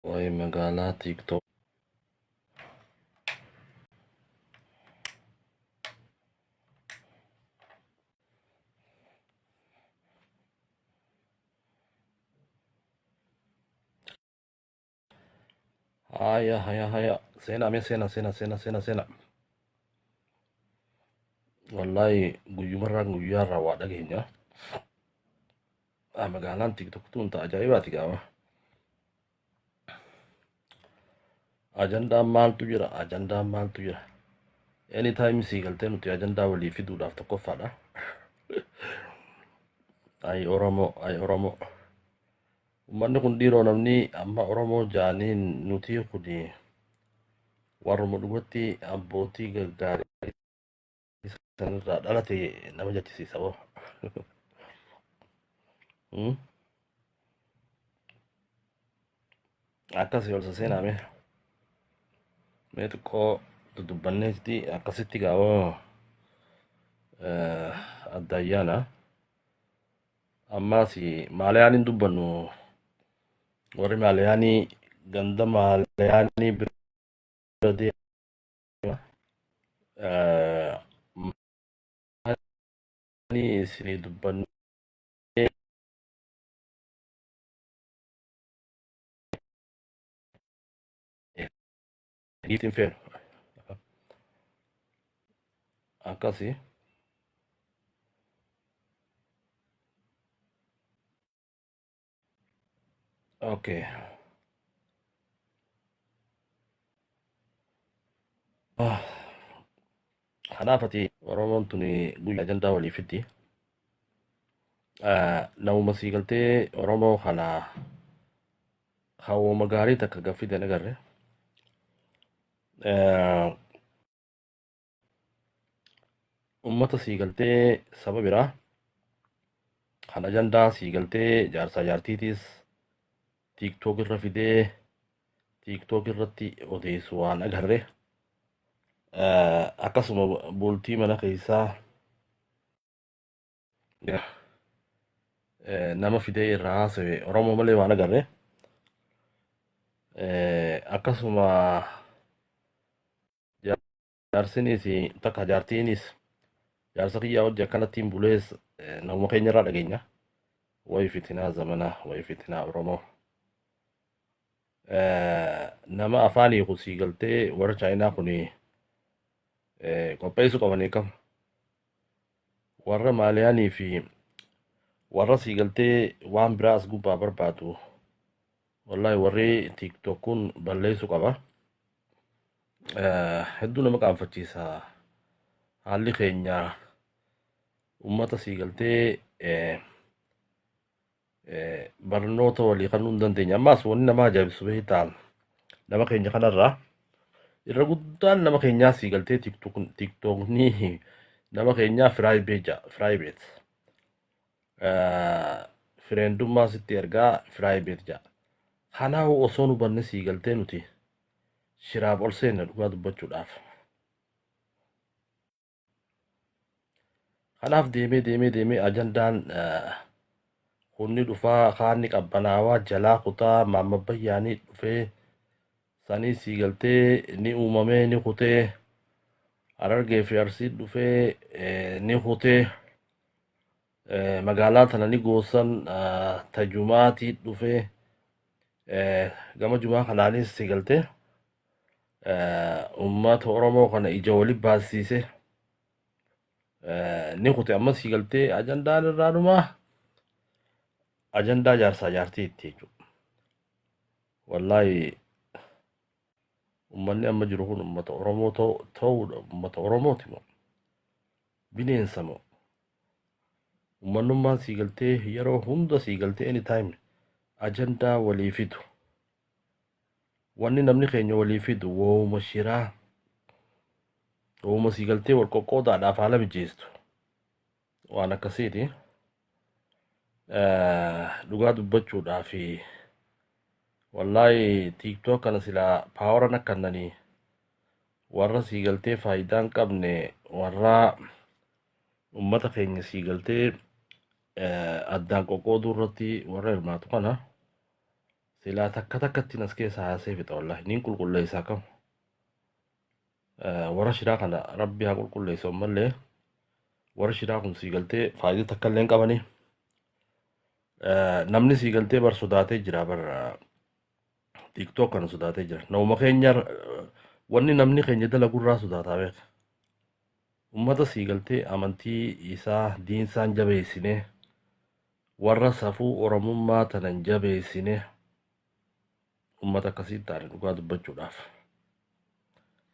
Waa'ee magaalaa TikTok. Haya. Sena. Wallahi guyyumarraan guyyaarraa waa dhageenya. Magaalaan TikTok tun ta'a ajaa'ibaati gaama. Ajandaan maaltu jira? Anytime sii galtee nuti ajandaa walii fiduudhaaf tokkoffaadha. Ai Oromoo. Uummanni kun dhiiroo namni amma Oromoo jaaniin nuti kuni warruma dhugatti abbootii gaggaarii sanirraa dhalate nama jechisiisa boo. Akkasii ol seenaame. Mee xiqqoo dudubbanneetti akkasitti gaawoo adda ayyaana. Ammaas maalayaaniin dubbannu warri maalayaanii ganda maalayaanii bira deema. Maalayaanii isinii dubbannu dhiitiin feenu akkasii. Okay. Kanaaf ati Oromoon tuni guyyaa ajandaa walii fiddi. Namuma sii galtee Oromoo kana hawwama gaarii takka gaffide nagarre. Ummata sii galtee saba biraa kan ajandaa sii galtee jaarsaa jaartiitis TikTok irra fidee TikTok irratti odeessu waan agarre. Akkasuma bultii mana keessaa nama fidee irraa haasa'e Oromoo malee waan agarre. Akkasuma jaarsinis takka jaartiinis jaarsa kiyyaa hojii akkanattiin bulees namuma keenya irraa dhageenya. Wayi fitinaa zamanaa, wayi fitinaa Oromoo. Nama afaanii kusii galtee warra Chaayinaa kuni qopheessuu qabanii kam. Warra Maaliyaanii fi warra sii galtee waan biraas gubbaa barbaadu. Wallahi warri TikTok kun balleessuu qaba. Hedduu nama qaanfachiisa. Haalli keenya ummata sii galtee barnoota walii kannuu hin dandeenya. Ammaas wanni nama ajaa'ibu beektaan nama keenya kanarraa irra guddaan nama keenyaa sii galtee TikTokni nama keenyaa firaayibeet. Fireendummaa sitti ergaa firaayibeet jedha. Kanaaf osoo nu banne sii galtee nuti shiraaf ol seenna dhugaa dubbachuudhaaf. Kanaaf deemee ajandaan kunni dhufaa kaanni qabbanaawaa jalaa kutaa maamabbayyaanii dhufee sanii sii galtee ni uumamee ni kutee Harargee fi Arsii dhufee ni kutee magaalaa tana ni goosan tajumaatii dhufee gama jumaa kanaanis sii galtee ummata Oromoo kana ija wali baasisiise ni kute amma sii galtee ajandaan irraa dhumaa ajandaa jaarsaa jaartii itti jechuudha. Wallahi ummanni amma jiru kun ummata Oromoo ta'uudha. Ummata Oromooti moo bineensa moo ummannummaan sii galtee yeroo hunda sii galtee anytime ajandaa walii fidu. Wanni namni keenya walii fidu wooma shiraa wooma sii galtee wal qoqqoodaadhaaf haala mijeessu waan akkasiiti. Dhugaa dubbachuudhaaf wallahi TikTok kana silaa paawaran akkannanii warra sii galtee faayidaan qabne warra ummata keenya sii galtee addaan qoqqooduu irratti warra hirmaatu kana silaa takka takkatti nas keessa haasee fixa wallahi niin qulqulleessaa qabu. Warra shiraa kana rabbi haa qulqulleessu ammallee warra shiraa kun sii galtee faayidaa takka illee hin qabanii. Namni sii galtee bar sodaatee jira bar TikTok kana sodaatee jira. Nauma keenya wanni namni keenya dalagurraa sodaataa beeka. Ummata sii galtee amantii isaa diinsaan jabeessine warra safuu oromummaa tanan jabeessine ummata akkasii taane dhugaa dubbachuudhaaf.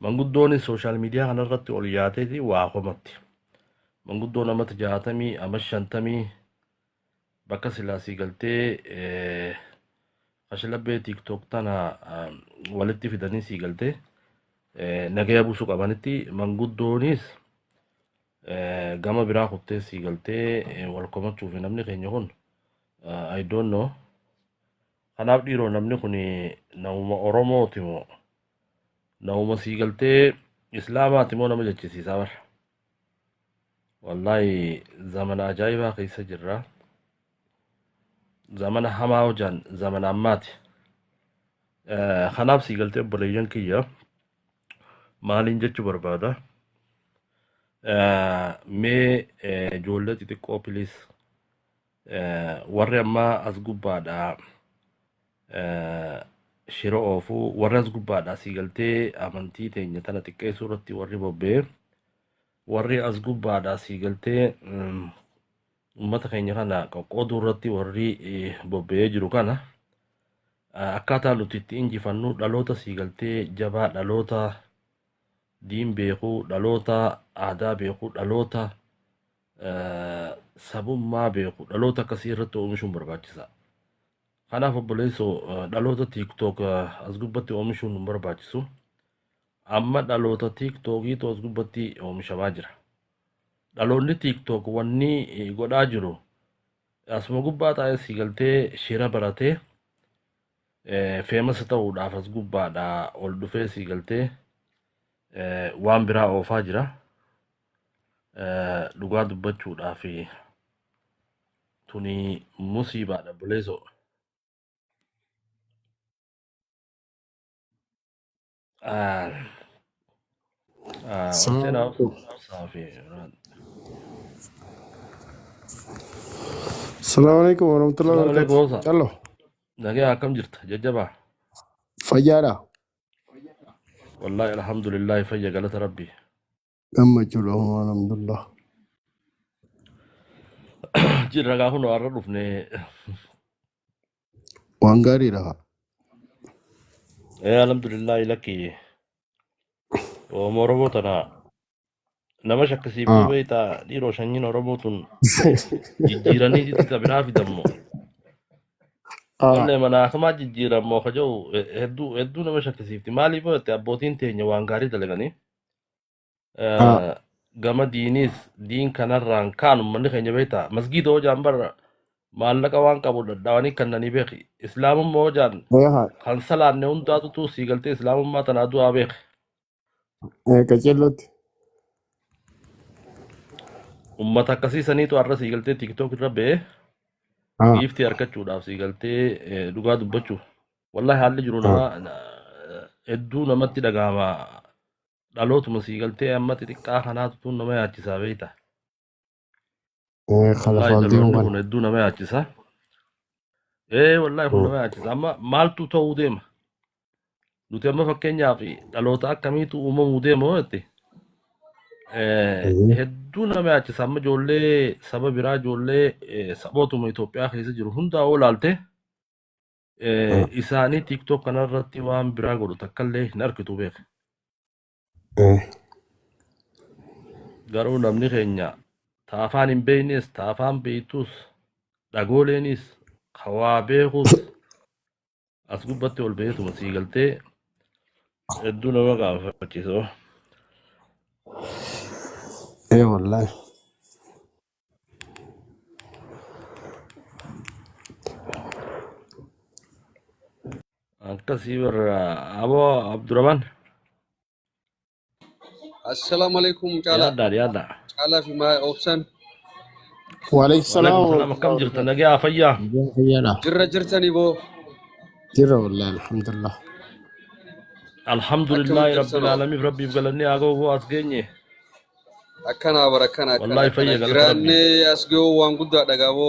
Manguddoonis sooshaal miidiyaa kanarratti ol yaateeti waa komatti. Manguddoo namatti 60 amma 50 bakka silaa sii galtee kashilabbee TikTok tana walitti fidanii sii galtee nagaya buusuu qabanitti manguddoonis gama biraa kuttee sii galtee wal komachuuf namni keenya kun I don't know. Kanaaf dhiiroo namni kun nauma Oromooti moo nauma sii galtee Islaamaati moo nama jechisiisaa bara. Wallahi zamana ajaa'ibaa keessa jirra. Zamana hamaa hojaan zamana ammaati. Kanaaf sii galtee obboleeyyan kiyya maaliin jechuu barbaada. Mee ijoollee xixiqqoo pilis warri ammaa as gubbaadhaa shira oofuu warri as gubbaadhaa sii galtee amantii teenya tana xiqqeessuu irratti warri bobba'e warri as gubbaadhaa sii galtee ummata keenya kana qoqqooduu irratti warri bobba'ee jiru kana akkaataa nuti itti injifannu dhaloota sii galtee jabaa dhaloota diin beekuu dhaloota aadaa beekuu dhaloota sabummaa beekuu dhaloota akkasii irratti oomishuun barbaachisaa. Kanaaf obboleessoo dhaloota TikTok as gubbatti oomishuun nu barbaachisu. Amma dhaloota TikTokiitu as gubbatti oomishamaa jira. Dhaloonni TikTok wanni godhaa jiru asuma gubbaa taa'ee sii galtee shira baratee feemas ta'uudhaaf as gubbaadhaa ol dhufee sii galtee waan biraa oofaa jira. Dhugaa dubbachuudhaaf tuni musiibaadha obboleessoo. Assalamualaikum warahmatullahi wabarakatuh. Halo. Nagaa akkam jirta jajjabaa? Fayyaadha. Wallahi alhamdulillah fayya galata rabbi. Gammachuudha alhamdulillah. Jirra gaa kun warra dhufne Waan gaariidha. alhamdulillah lakki Oromoo tana nama shakkisiifuu beektaa dhiiroo shanyiin Oromoo tun jijjiiranii itti biraa fidammo. Wallee mana akamaa jijjiirammoo kaja'u hedduu nama shakkisiifti. Maaliif oolte abbootiin teenya waan gaarii dalaganii gama diinis diin kanarraan kaan ummanni keenya beektaa masgiida hojaan bara maallaqa waan qabu dadhaawanii kannanii beeki. Islaamummaa hojaan kan salaanne hundaatutu sii galtee islaamummaa tanaa du'aa beeki. Qacellotti. Ummata akkasiisaniitu har'a sii galtee TikTok irra ba'ee giiftii argachuudhaaf sii galtee dhugaa dubbachuu. Wallahi haalli jiru nama hedduu namatti dhagahama. Dhalootuma sii galtee amma xixiqqaa kanaatu tun nama yaachisaa beektaa. Wallahi dhaloonni kun hedduu nama yaachisa. Wallahi kun nama yaachisa. Amma maaltu ta'uu deema? Nuti amma fakkeenyaaf dhaloota akkamiitu uumamuu deema jette. Hedduu nama yaachisa. Amma ijoollee saba biraa ijoollee sabootuma Itoophiyaa keessa jiru hundaa olaalte isaanii TikTok kanarratti waan biraa godhu takkallee hin argitu beeka. Garuu namni keenya taafaan hin beeknes taafaan beektus dhagooleenis hawaa beekus as gubbatti ol beekutuma sii galtee hedduu nama gaafachiisa. Wallahi. Akkasii barra Aboo Abdurrahman. Assalamualaikum Cala. Yaadda. Cala fi ma obsan. Waalaikum salaam. Waalaikum salaam akkam jirta nagaa fayyaa. Fayyaadha. Jirra jirtani bo. جرى والله الحمد لله. الحمد أكم لله رب جرسنو العالمين ربي بقلني أقوى أسجني أكنا بركنا والله أكنا فيا قالت ربي جيراني أسجو وانقود دعابو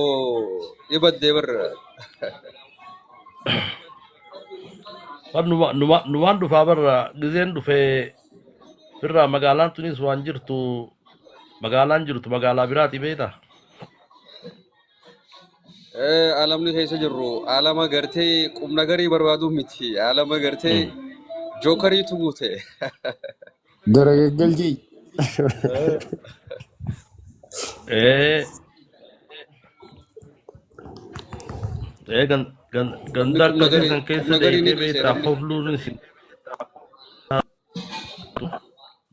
يبدأ بر قد نوان دفع برا جزين دفع فرا مقالان تونس وانجرتو مقالان جرتو مقالا براتي بيتا عالمني كيس جرو عالم غرتي قم نغري بربادو متي عالم غرتي جوكري تبوته درجة قلجي. إيه إيه نمني ganda akkasiisan قم keessa نغري deemee ندي beektaa سيرمني hofluun isin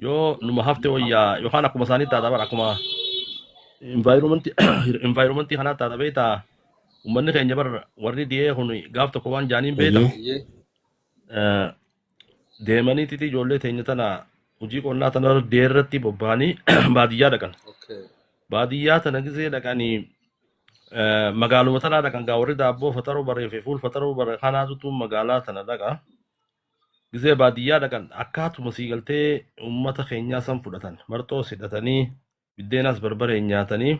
yoo numa hafte wayyaa yookaan akkuma isaanii taata bara akkuma environmentii kanaa taata beektaa uummanni keenya bara warri dhiyee kun gaaf tokko waan jaaniin beektaa ايه إيه deemanii titi ijoollee teenya tana hojii qonnaa tana deerratti bobba'anii baadiyyaa dhaqan. أوكي Baadiyyaa tana gisee dhaqanii magaaluma tanaa dhaqan gaa warri daabboo fataroo baree fi fuul fataroo baree kanaatutu magaalaa tana dhaqa. Gisee baadiyyaa dhaqan akkaatuma siigaltee uummata keenyaa san fudhatan marxoo hidhatanii biddeenas barbareen nyaatanii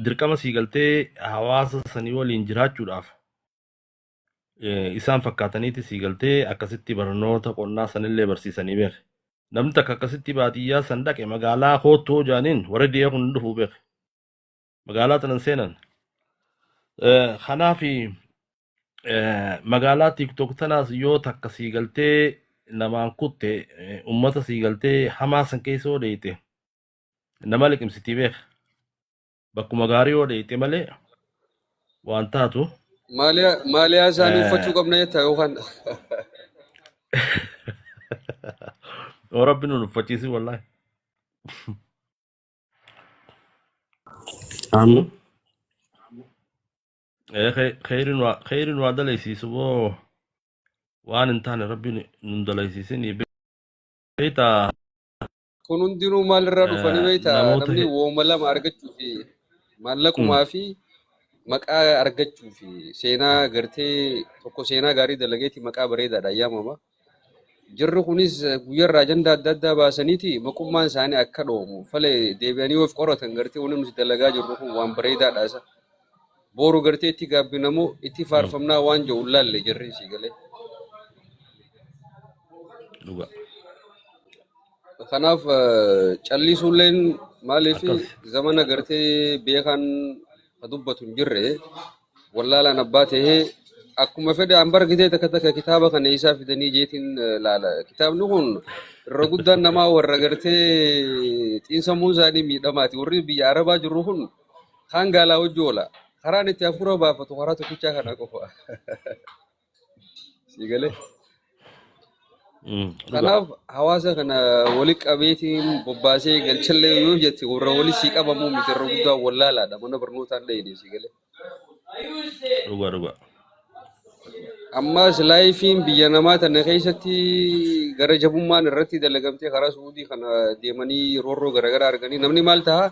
dirqama siigaltee hawaasa sanii waliin jiraachuudhaaf isaan fakkaataniiti siigaltee akkasitti barnoota qonnaa sanillee barsiisanii beeke. Namni takka akkasitti baadiyyaa san dhaqe magaalaa koottoo jaaniin warri dhiyee kun dhufuu beeke. Magaalaa tanan seenan. Kanaaf magaalaa TikTok tanaas yoo takka siigaltee namaan kutte uummata siigaltee hamaa san keessa yoo dheeyite nama liqimsitii beeke. Bakkuma gaarii yoo dheeyite malee waan taatu. ماليا زاني فتشو قبنا يتا يوهان وربنا نفتشي والله. عم خير وعد ليسي سبو وان انتان ربي نندليسي سني بيتا كنون دينو مال الرادو فاني بيتا نموت نمني وملا ما أرجتشو في مالكو ما في maqaa argachuu fi seenaa gartee tokko seenaa gaarii dalageeti maqaa bareedaadha ayyaamama. Jirri kunis guyyaarraa ajanda adda addaa baasaniiti maqummaan isaanii akka dhoomu falee deebi'anii of qoratan gartee wanni nuti dalagaa jirru kun waan bareedaadha isa. Boru gartee itti gaabbinamoo itti faarfamnaa waan jiru laalle jirri si galee. dhuga Kanaaf callisuulleen maaliif akkas zamana gartee beekan dubbatu hin jirre wallaalaan abbaa ta'ee akkuma fedhe an bargitee takka takka kitaaba kana isaa fidanii jeetiin laala. Kitaabni kun irra guddaan namaa warra gartee xiinsammuun isaanii miidhamaati. Warri biyya Arabaa jirru kun kaan gaalaa hojii oola. Karaan itti hafuura baafatu karaa tokkichaa kana qofa. Si galee. dhuga Kanaaf hawaasa kana wali qabeetiin bobbaasee galchallee yoo jette warra wali sii qabamuu miti irra guddaan wallaalaadha mana barnootaan dhahine si galee. dhuga Ammas laayifiin biyya namaa tana keessatti gara jabummaan irratti dalagamtee karaa suudii kana deemanii roorroo garaagaraa arganii namni maal ta'a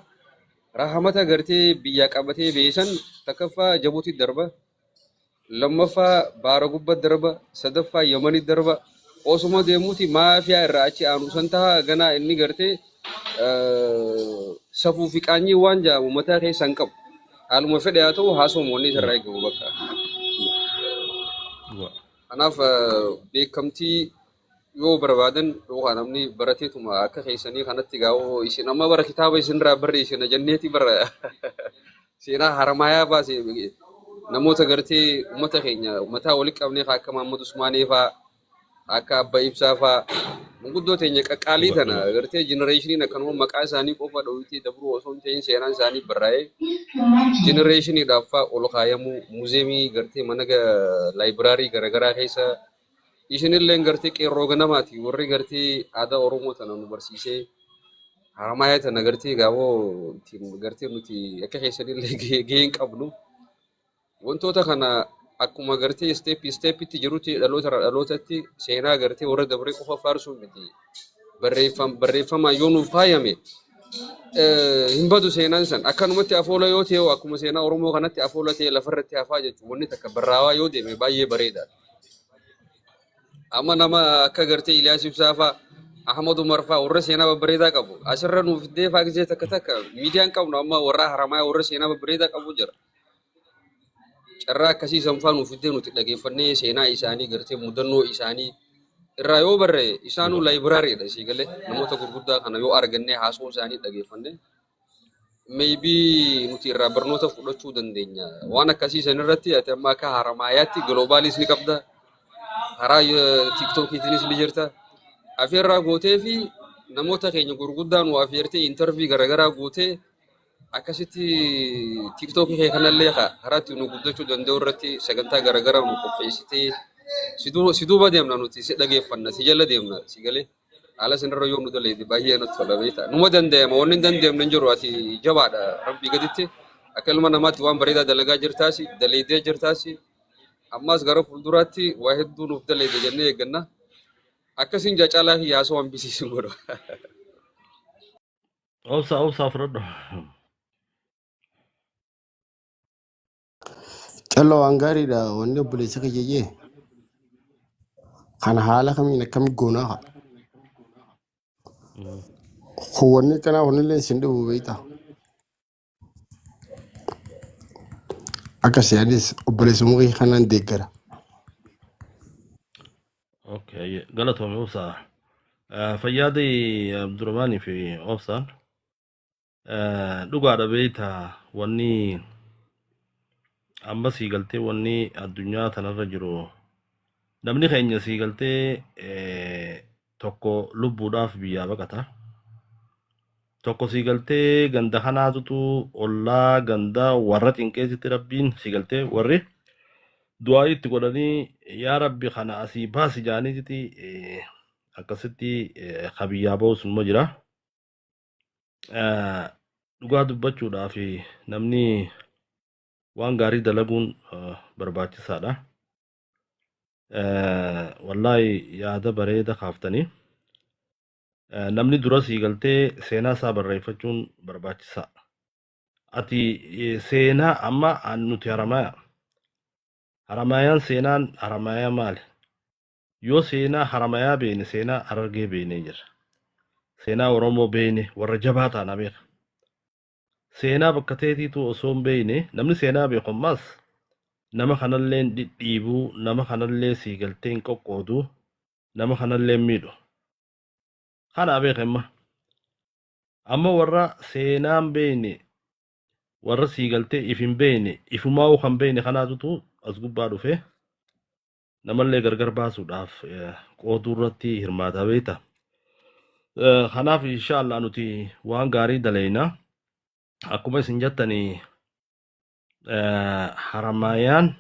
rahamata gartee biyya qabatee beesan takkaffaa Jabuutii darba lammaffaa baara gubbat darba sadaffaa Yamanii darba osuma deemuuti maafiyaa irraa achi aanu san ta'a ganaa inni gartee safuu fi qaanyii waan jedhamu mataa keessa hin qabu. Haaluma fedhe haa ta'u haasomoonni isarraa eegamu bakka. dhuga Kanaaf beekamtii yoo barbaadan yookaan namni barateetuma akka keessanii kanatti gaa'oo isin amma bara kitaaba isinirraa barreessina jenneeti bara seenaa harmaayaa baase namoota gartee uummata keenya mataa walitti qabnee akka Mahammad Usmaanee fa'aa akka Abbaa Ibsaa fa'aa manguddoo teenya qaqqaalii dhuga tana gartee jenereeshiniin akkanuma maqaa isaanii qofa dhawitee dabruu osoo hin ta'in seenaan isaanii barraa'ee jenereeshiniidhaaf fa'aa ol kaayamuu muuzeemii gartee mana laayibiraarii garaagaraa keessa isinillee gartee qeerroo ganamaati warri gartee aadaa Oromoo tana nu barsiisee harmaayaa tana gartee gaafoo gartee nuti akka keessanillee gahee hin qabnu wantoota kana akkuma gartee isteeppitti jirutti dhalootatti seenaa gartee warra dabree qofa faarsuu miti barreeffamaan yoo nuuf faayame hin badu seenaan san akkanumatti afoola yoo ta'e akkuma seenaa Oromoo kanatti afoola ta'e lafarratti hafaa jechuun wanni takka barraawaa yoo deeme baay'ee bareeda. Amma nama akka gartee Iliyaas Ibsaa fa'aa Ahmad Umar fa'aa warra seenaa babbareedaa qabu. Asirra nuuf iddee fa'aa gisee takka takka miidiyaan qabnu amma warra haramaa warra seenaa babbareedaa qabu jira. Carraa akkasii sanfaa nuuf iddee nuti dhageeffannee seenaa isaanii gartee mudannoo isaanii irraa yoo barre isaanuu laayibiraariidha sii galee namoota gurguddaa kana yoo argannee haasoo isaanii dhageeffannee maybe nuti irraa barnoota fudhachuu dandeenya. Waan akkasii san irratti ati amma akka haramaayaatti globaalis ni qabda. Karaa tiktookiitiinis ni jirta. Afeerraa gootee fi namoota keenya gurguddaan waa afeertee intarvii garaagaraa gootee akkasitti tiktookii kee kanallee karaa itti nu guddachuu danda'u irratti sagantaa garaagaraa nu qopheessitee si duuba deemna nuti si dhageeffanna si jala deemna si galee haala sanarra yoo nu daleeti baay'ee nutti tola beektaa. Numa danda'ama wanni hin danda'amne hin jiru ati jabaadha rabbii gaditti akka ilma namaatti waan bareedaa dalagaa jirtaasi daleedee jirtaasi ammas gara fuulduraatti waa hedduu nuuf daleede jennee eegganna. Akkasiin jacaalaa fi yaasoo hambisiisu godha. Obsa fudhadhu. Callo waan gaariidha wanni obboleessa kiyyeeyyee. Kana haala kamiin akkami goonaa haa. Wanni kanaa wanni illee isin dhibu beektaa. Akkasii adees obboleessa mukii kanaan deeggara. Okay, galatoomii obsa. Fayyaadii Abdurrahmaanii fi obsaan dhugaadha beektaa wanni amma siigaltee wanni addunyaa tanarra jiru namni keenya siigaltee tokko lubbuudhaaf biyyaa baqata. Tokko siigaltee ganda kanaatutu ollaa ganda warra xinqeessitti rabbiin siigaltee warri du'aa itti godhanii yaa rabbi kana asii baasi jaaniiti akkasitti kabiyyaa ba'us immoo jira. Dhugaa dubbachuudhaaf namni waan gaarii dalaguun barbaachisaadha. Wallaahi yaada bareeda kaaftanii namni dura siigaltee seenaa isaa barreeffachuun barbaachisaa. Ati seenaa amma nuti haramayaan seenaan haramayaa maali? Yoo seenaa haramayaa beene seenaa Harargee beene jira. Seenaa Oromoo beene warra jabaa taana beeka. Seenaa bakka teetiitu osoo hin beekne namni seenaa beeku ammas nama kanallee dhidhiibuu nama kanallee siigaltee hin qoqqoodu nama kanallee miidhu. Kana beekama. Amma warra seenaan beekne warra siigaltee if hin beekne ifumaa kan beekne kanaatutu as gubbaa dhufe namallee gargar baasuudhaaf qooduu irratti hirmaataa beekta. Kanaaf inshaallah nuti waan gaarii daleeyna. Akkuma isin jettanii haramayaan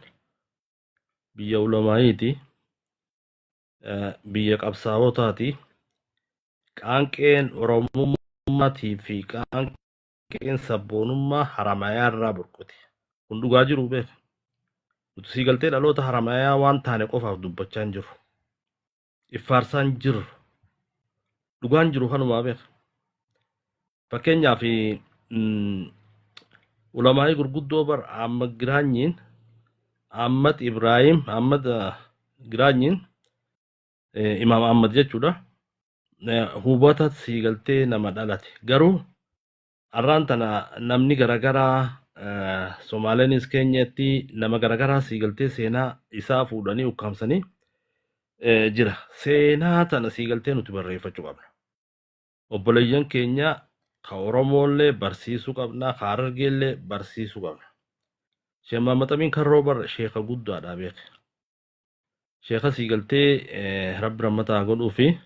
biyya ulamaayiiti, biyya qabsaa'otaati. Qaanqeen Oromummaatii fi qaanqeen sabboonummaa haramayaa irraa burquti. Kun dhugaa jiru beeka. Nuti siigaltee dhaloota haramayaa waan taane qofaaf dubbachaa hin jiru. Iffaarsaan jiru. Dhugaan jiru kanumaa beeka. Fakkeenyaaf ulamaa'ii gurguddoo bar Ahmad Giraanyiin Ahmad Ibrahim Ahmad Giraanyiin Imaam Ahmad jechuudha. Hubata siigaltee nama dhalate. Garuu arraan tana namni garagaraa Somaaleenis keenyatti nama garagaraa siigaltee seenaa isaa fuudhanii ukkaamsanii jira. Seenaa tana siigaltee nuti barreeffachuu qabna. Obboleeyyan keenya ka Oromoollee barsiisuu qabna, ka Harargeellee barsiisuu qabna. Sheekh Mahammad Amiin Karroo bar sheeka guddaadha beeka. Sheeka siigaltee rabbi rahmataa godhuu fi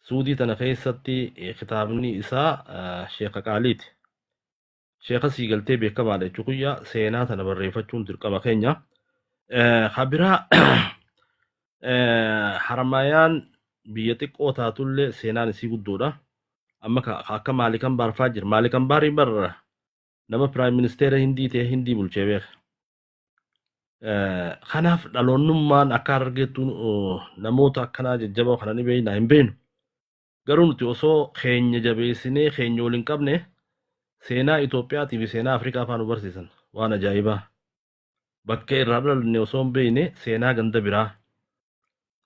Suudii tana keessatti kitaabni isaa sheeka qaaliiti. Sheeka siigaltee beekamaadha jechuudha. Seenaa tana barreeffachuun dirqama keenya. Habiraa haramayaan biyya xiqqoo taatullee seenaan isii guddoodha. Amma akka Maalikan Baar fa'aa jira. Maalikan Baar bar nama Piraayim Ministeera Hindii ta'e Hindii bulchee beeka. Kanaaf dhaloonnummaan akka argeettu namoota akkanaa jajjaboo kana ni beekna hin beeknu. garuu nuti osoo keenya jabeessinee keenya waliin qabne seenaa Itoophiyaatii fi seenaa Afrikaa afaan nu barsiisan waan ajaa'ibaa bakka irraa dhalanne osoo hin beekne seenaa ganda biraa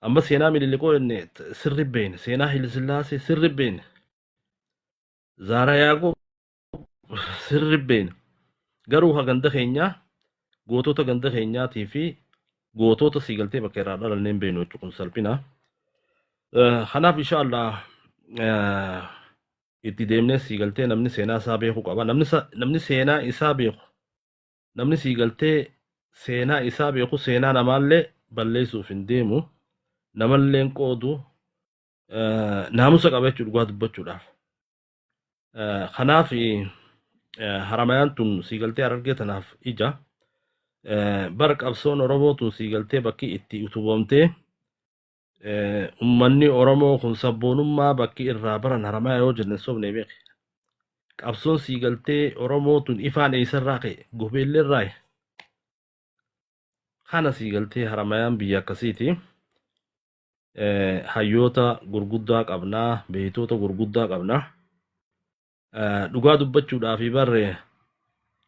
amma seenaa Minilikoo jenne sirri beekne seenaa Hilisillaasee sirri beekne Zaara Yaaqoob sirri beekne garuu ha ganda keenyaa gootota ganda keenyaatii fi gootota siigaltee bakka irraa dhalanne hin beeknu jechuun salphina. Kanaaf inshaallah itti deemnee siigaltee namni seenaa isaa beeku qaba. Namni seenaa isaa beeku namni siigaltee seenaa isaa beeku seenaa namaallee balleessuuf hin deemu namallee hin qoodu naamusa qaba jechuudha dhugaa dubbachuudhaaf. Kanaaf haramayaan tun siigaltee Harargee tanaaf ija bara qabsoon Oromoo tun siigaltee bakki itti utubamtee ummanni Oromoo kun sabboonummaa bakki irraa baran haramayaa yoo jenne sobne beeke. Qabsoon siigaltee Oromoo tun ifaan eessarraa ka'e gobeelleerraa kana siigaltee haramayaan biyya akkasiiti. Hayyoota gurguddaa qabnaa beeytoota gurguddaa qabnaa. Dhugaa dubbachuudhaaf barre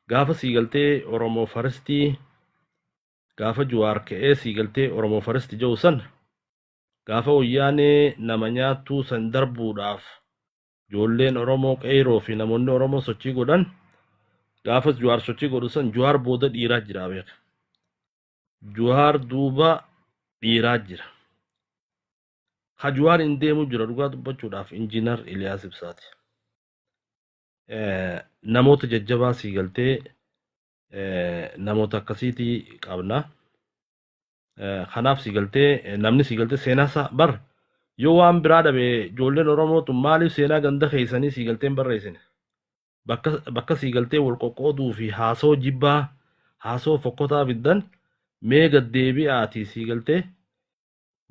gaafa siigaltee Oromoo Faristii gaafa Juwaar ka'ee siigaltee Oromoo Faristii jedhu san gaafa wayyaanee nama nyaattuu san darbuudhaaf ijoolleen Oromoo qeeroo fi namoonni Oromoo sochii godhan gaafa Juwaar sochii godhu san Juwaar booda dhiiraa jira beeka. Juwaar duuba dhiiraa jira. Ha Juwaar hin deemu jira dhugaa dubbachuudhaaf injiinar Iliyaas Ibsaati. Namoota jajjabaa siigaltee namoota akkasiitii qabna. Kanaaf siigaltee namni siigaltee seenaa isaa bar yoo waan biraa dhabe ijoolleen Oromoo tun maaliif seenaa ganda keessanii siigalteen barreessine bakka siigaltee wal qoqqooduu fi haasoo jibbaa haasoo fokkotaa fiddan mee gaddeebi'aatii siigaltee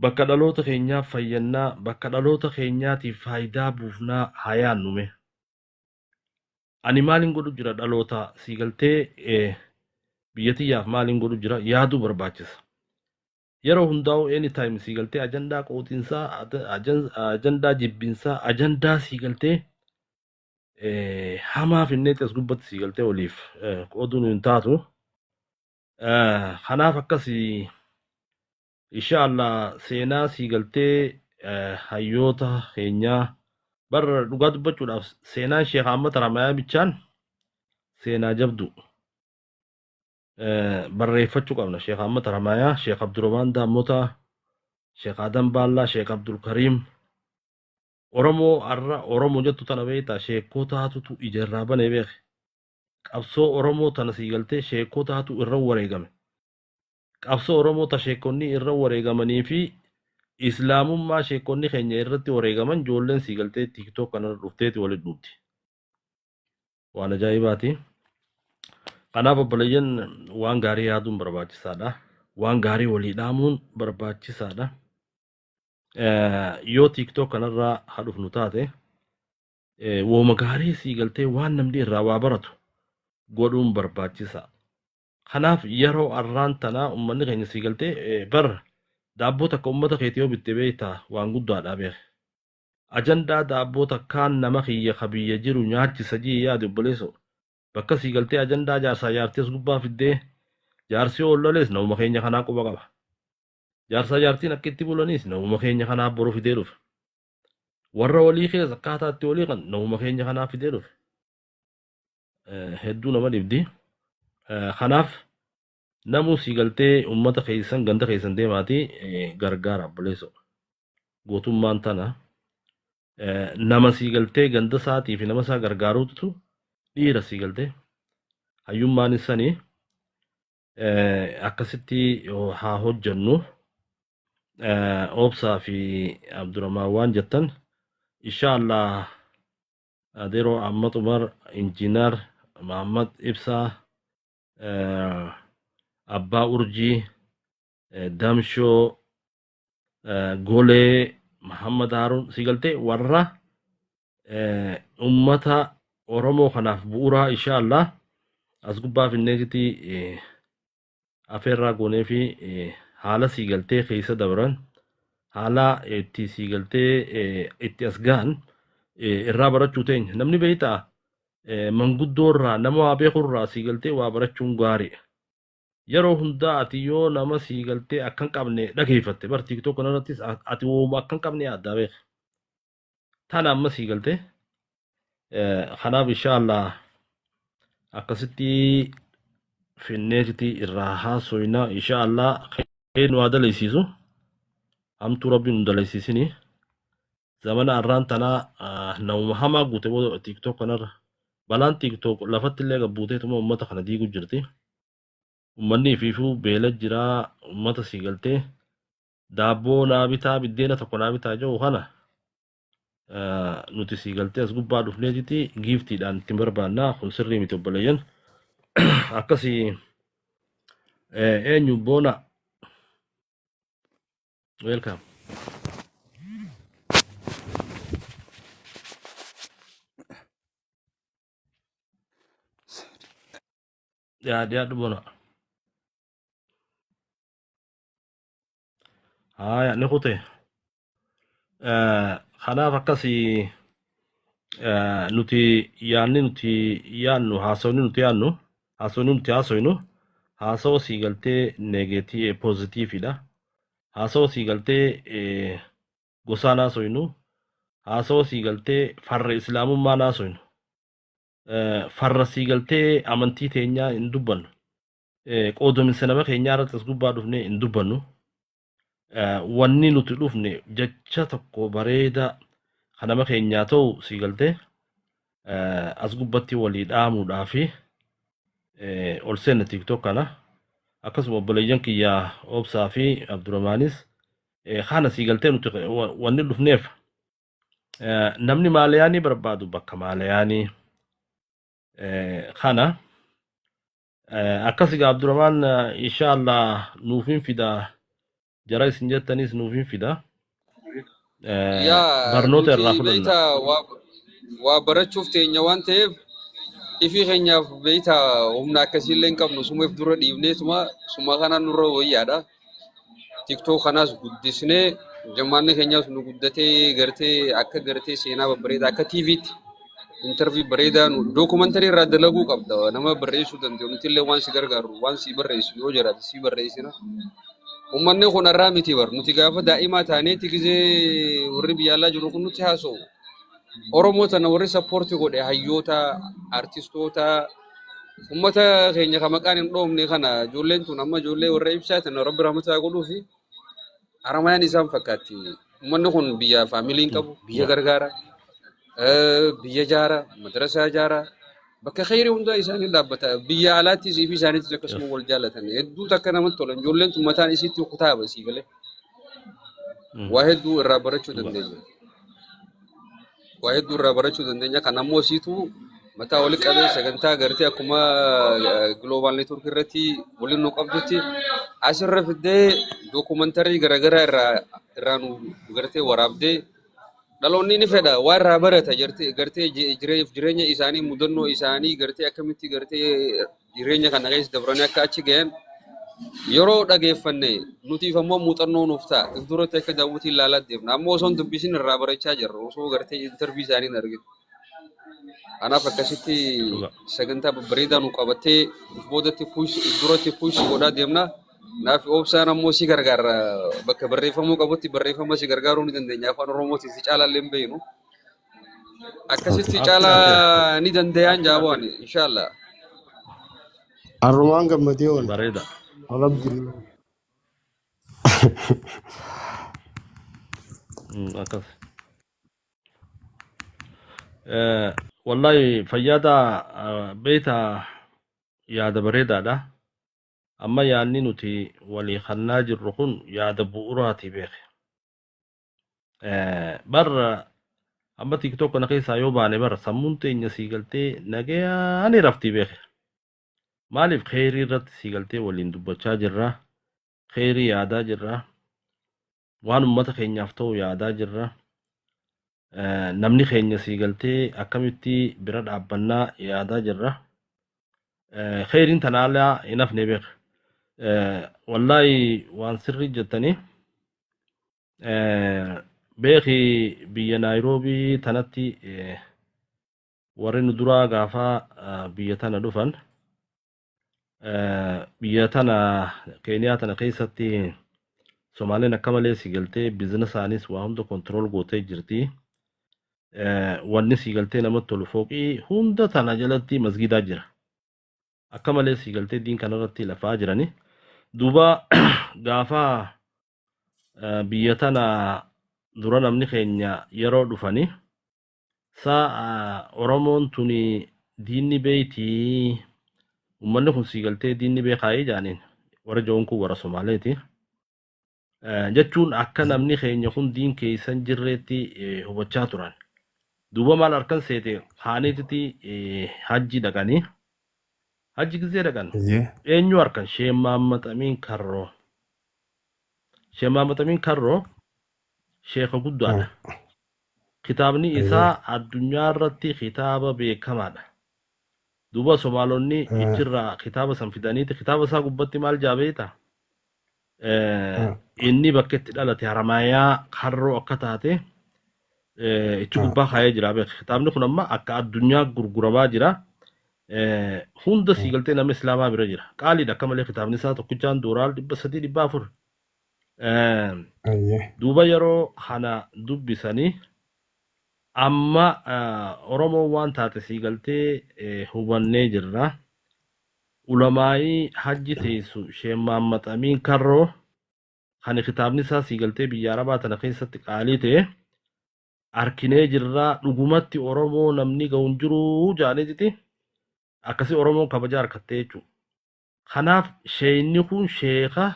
bakka dhaloota keenyaaf fayyannaa bakka dhaloota keenyaatiif faayidaa buufnaa hayaannume. Ani maaliin godhu jira dhaloota siigaltee biyyatiyyaaf maaliin godhu jira yaaduu barbaachisa. Yeroo hundaa'u anytime siigaltee ajandaa qootinsaa ajandaa jibbinsaa ajandaa siigaltee hamaa finneetti as gubbatti siigaltee waliif qooduun hin taatu. Kanaaf akkasii inshaallah seenaa siigaltee hayyoota keenyaa barra dhugaa dubbachuudhaaf seenaan Sheekh Ahmad Haramayaa bichaan seenaa jabdu barreeffachuu qabna. Sheekh Ahmad Haramayaa, Sheekh Abdurrahmaan Daammotaa, Sheekh Adam Baallaa, Sheekh Abdul Kariim Oromoo arra Oromoo jettu tana beektaa sheekootaatutu ijarraa banee beeke. Qabsoo Oromoo tana siigaltee sheekootaatu irra wareegame. Qabsoo Oromoo ta sheekonni irra wareegamanii fi Islaamummaa sheekonni keenya irratti wareegaman ijoolleen siigaltee TikTok kanarra dhufteeti walitti dhufti. Waan ajaa'ibaati. Kanaaf obboleeyyan waan gaarii yaaduun barbaachisaadha. Waan gaarii walii dhaamuun barbaachisaadha. Yoo TikTok kanarraa haa dhufnu taate wooma gaarii siigaltee waan namni irraa waa baratu godhuun barbaachisa. Kanaaf yeroo arraan tanaa uummanni keenya siigaltee bara daabboo takka uummata keetii yoo bitte beektaa waan guddaadha beeke. Ajandaa daabboo takkaan nama kiyya kabiyya jiru nyaachisa jii yaade obboleessoo. Bakka siigaltee ajandaa jaarsaa jaartees gubbaa fiddee jaarsii oollolees namuma keenya kanaa quba qaba. Jaarsaa jaartiin akka itti bulaniis namuma keenya kanaa boru fidee dhufe. Warra walii keessa akkaataa itti walii kan namuma keenya kanaa fidee dhufe. Hedduu nama dhibdi. Kanaaf namuu siigaltee uummata keessan ganda keessan deemaatii gargaara obboleessoo. Gootummaan tana nama siigaltee ganda isaatii fi nama isaa gargaaruutu dhiira siigaltee hayyummaan isanii akkasitti haa hojjennu. Obsaa fi Abdurrahmaan waan jettan inshaallah adeeroo Ahmad Umar injiinar Muhammad Ibsaa Abbaa Urjii Damshoo Golee Muhammad Haruun siigaltee warra ummata Oromoo kanaaf bu'uuraa inshaallah as gubbaa finneetitti afeerraa goonee fi haala siigaltee keessa dabran haala itti siigaltee itti as ga'an irraa barachuu teenya. Namni beektaa manguddoo irraa nama waa beeku irraa siigaltee waa barachuun gaariidha. Yeroo hundaa ati yoo nama siigaltee akka hin qabne dhageeffatte bar TikTok kanarrattis ati wooma akka hin qabne yaaddaa beeka. Tana amma siigaltee kanaaf inshaallah akkasitti finneetiti irraa haasoyna inshaallah khayr nu haa dalaysiisu hamtuu rabbi nu dalaysiisini zamana arraan tanaa nama hamaa guute booda TikTok kanarra balaan TikTok lafatti illee gabbuuteetuma ummata kana diigu jirti. Ummanni ifiifuu beela jiraa ummata siigaltee daabboo naa bitaa biddeena tokko naa bitaa jiru kana nuti siigaltee as gubbaa dhufneetiti giiftiidhaan ittiin barbaannaa kun sirrii miti obboleeyyan akkasii eenyu boona welcome dhiyaadhu boona haya ni kute kanaaf akkasii nuti yaanni nuti yaannu haasawni nuti yaannu haasawni nuti haasoynu haasawa siigaltee negeetii pozitiividha. Haasawa siigaltee gosaan haasoynu haasawa siigaltee farra islaamummaan haasoynu farra siigaltee amantii teenyaa hin dubbannu qoodominsa nama keenyaa irratti as gubbaa dhufnee hin dubbannu. Wanni nuti dhufne jecha tokko bareeda kan nama keenyaa ta'u siigaltee as gubbatti walii dhaamuudhaa fi ol seenna TikTok kana akkasuma obboleeyyan kiyyaa Obsaa fi Abdurrahmaanis kana siigaltee nuti wanni dhufneef namni maalayaanii barbaadu bakka maalayaanii kana akkasigaa Abdurrahmaan inshaallah nuufin fidaa jara isin jettanis nuufin fidaa barnoota irraa fudhanna. Waa barachuuf teenya waan ta'eef ifii keenyaaf beeyta humna akkasiillee hin qabnu sumeef dura dhiibneetuma suma kanaan nurra wayyaadha. TikTok kanaas guddisnee jammaanni keenyaas nu guddatee gartee akka gartee seenaa babbareeda akka TV'tti interview bareedaa nu dookumantarii irraa dalaguu qabda nama barreessuu danda'u nuti illee waan si gargaaru waan si barreessu yoo jiraate si barreessina. Ummanni kun irraa miti bar nuti gaafa daa'imaa taaneeti gizee warri biyya alaa jiru kun nuti haasa'u. Oromoo tana warri sappoortii godhe hayyoota artistoota ummata keenya kan maqaan hin dhoofne kana ijoolleen tun amma ijoollee warra ibsaa tana rabbi rahmataa godhuu fi haramayaan isaan fakkaatti. Ummanni kun biyya faamiliin qabu biyya gargaara biyya jaara madrasaa jaara bakka khayrii hundaa isaanii dhaabbata biyya alaattis fi isaaniitis akkasuma wal jaallatan hedduu takka namatti tolan ijoolleen tun mataan isiitti kutaaba sii galee waa hedduu irraa barachuu dandeenya. Waa hedduu irraa barachuu dandeenya kan ammoo siitu mataa wali qabee sagantaa gartee akkuma global network irratti waliin nu qabdutti asirra fiddee dookumantarii garaagaraa irraa nu gartee waraabdee dhaloonni ni fedha waan irraa barata gartee jireenya isaanii mudannoo isaanii gartee akkamitti gartee jireenya kana keessa dabranii akka achi ga'an yeroo dhageeffanne nutiif ammoo muuxannoo nuuf ta'a if duratti akka daawwitiin ilaalaa deemna ammoo osoo dubbisin irraa barachaa jirra osoo gartee intervii isaanii arginu. Kanaaf akkasitti sagantaa babbareedaa nu qabattee boodatti duratti puush godhaa deemna. Naaf Obsaan ammoo si gargaara bakka barreeffamuu qabutti barreeffama si gargaaruu ni dandeenya afaan Oromootiin si caalaallee hin beeknu. Akkasitti caalaa ni danda'an jaabaan inshaallah. Arrumaan gammadee oole. Bareeda. Alhamdulillah. Akkas. Wallahi fayyaada beeta yaada bareedaadha. Amma yaanni nuti walii kannaa jirru kun yaada bu'uuraati beeke. Barra amma TikTok kana keessaa yoo baane barra sammuun teenya siigaltee nagayaan rafti beeke. Maaliif kheyrii irratti siigaltee waliin dubbachaa jirra. Kheyrii yaadaa jirra. Waan ummata keenyaaf ta'u yaadaa jirra. Namni keenya siigaltee akkamitti bira dhaabbannaa yaadaa jirra. Kheyriin tanaalaa hin hafne beeka. Wallahi waan sirrii jettanii beeki biyya Naayiroobii tanatti warri nu duraa gaafa biyya tana dhufan biyya tana Keeniyaa tana keessatti Somaaleen akka malee si galtee biizinasaanis waa hunda kontirool gootee jirti. Wanni si galtee namatti tolu fooqii hunda tana jalatti masgiidaa jira. Akka malee si galtee diin kanarratti lafaa jirani. Duuba gaafa biyya tana dura namni keenya yeroo dhufani Oromoon tuni diinni beeyti ummanni kun si galtee diinni beekaayee jaaniin warra joon kun warra Somaaleeti. Jechuun akka namni keenya kun diin keessan jirreetti hubachaa turan. Duuba maal harkan seete haaniititti hajji dhaqanii hajji gisee dhaqan eenyu harkan Sheekh Mahammad Amiin Karroo. Sheekh Mahammad Amiin Karroo sheeka guddaadha. Kitaabni isaa addunyaa irratti kitaaba beekamaadha. Duuba Somaalonni ijjirraa kitaaba san fidaniiti kitaaba isaa gubbatti maal jaabeeta? Inni bakka itti dhalate Haramaayaa Karroo akka taate ichi gubbaa kaayee jira beeka. Kitaabni kun amma akka addunyaa gurguramaa jira. Hunda si galtee nama Islaamaa bira jira. Qaaliidha akka malee kitaabni isaa tokkichaan dooraal 300-400. Duuba yeroo kana dubbisanii amma Oromoon waan taate si galtee hubannee jirra. Ulamaa'ii hajji teessu Sheekh Mahammad Amiin Karroo kan kitaabni isaa si galtee biyya Arabaa tana keessatti qaalii ta'e arkinee jirra. Dhugumatti Oromoo namni ga'uun jiru jaaniiti akkasii Oromoon kabaja harkattee jechuudha. Kanaaf sheeyni kun sheeka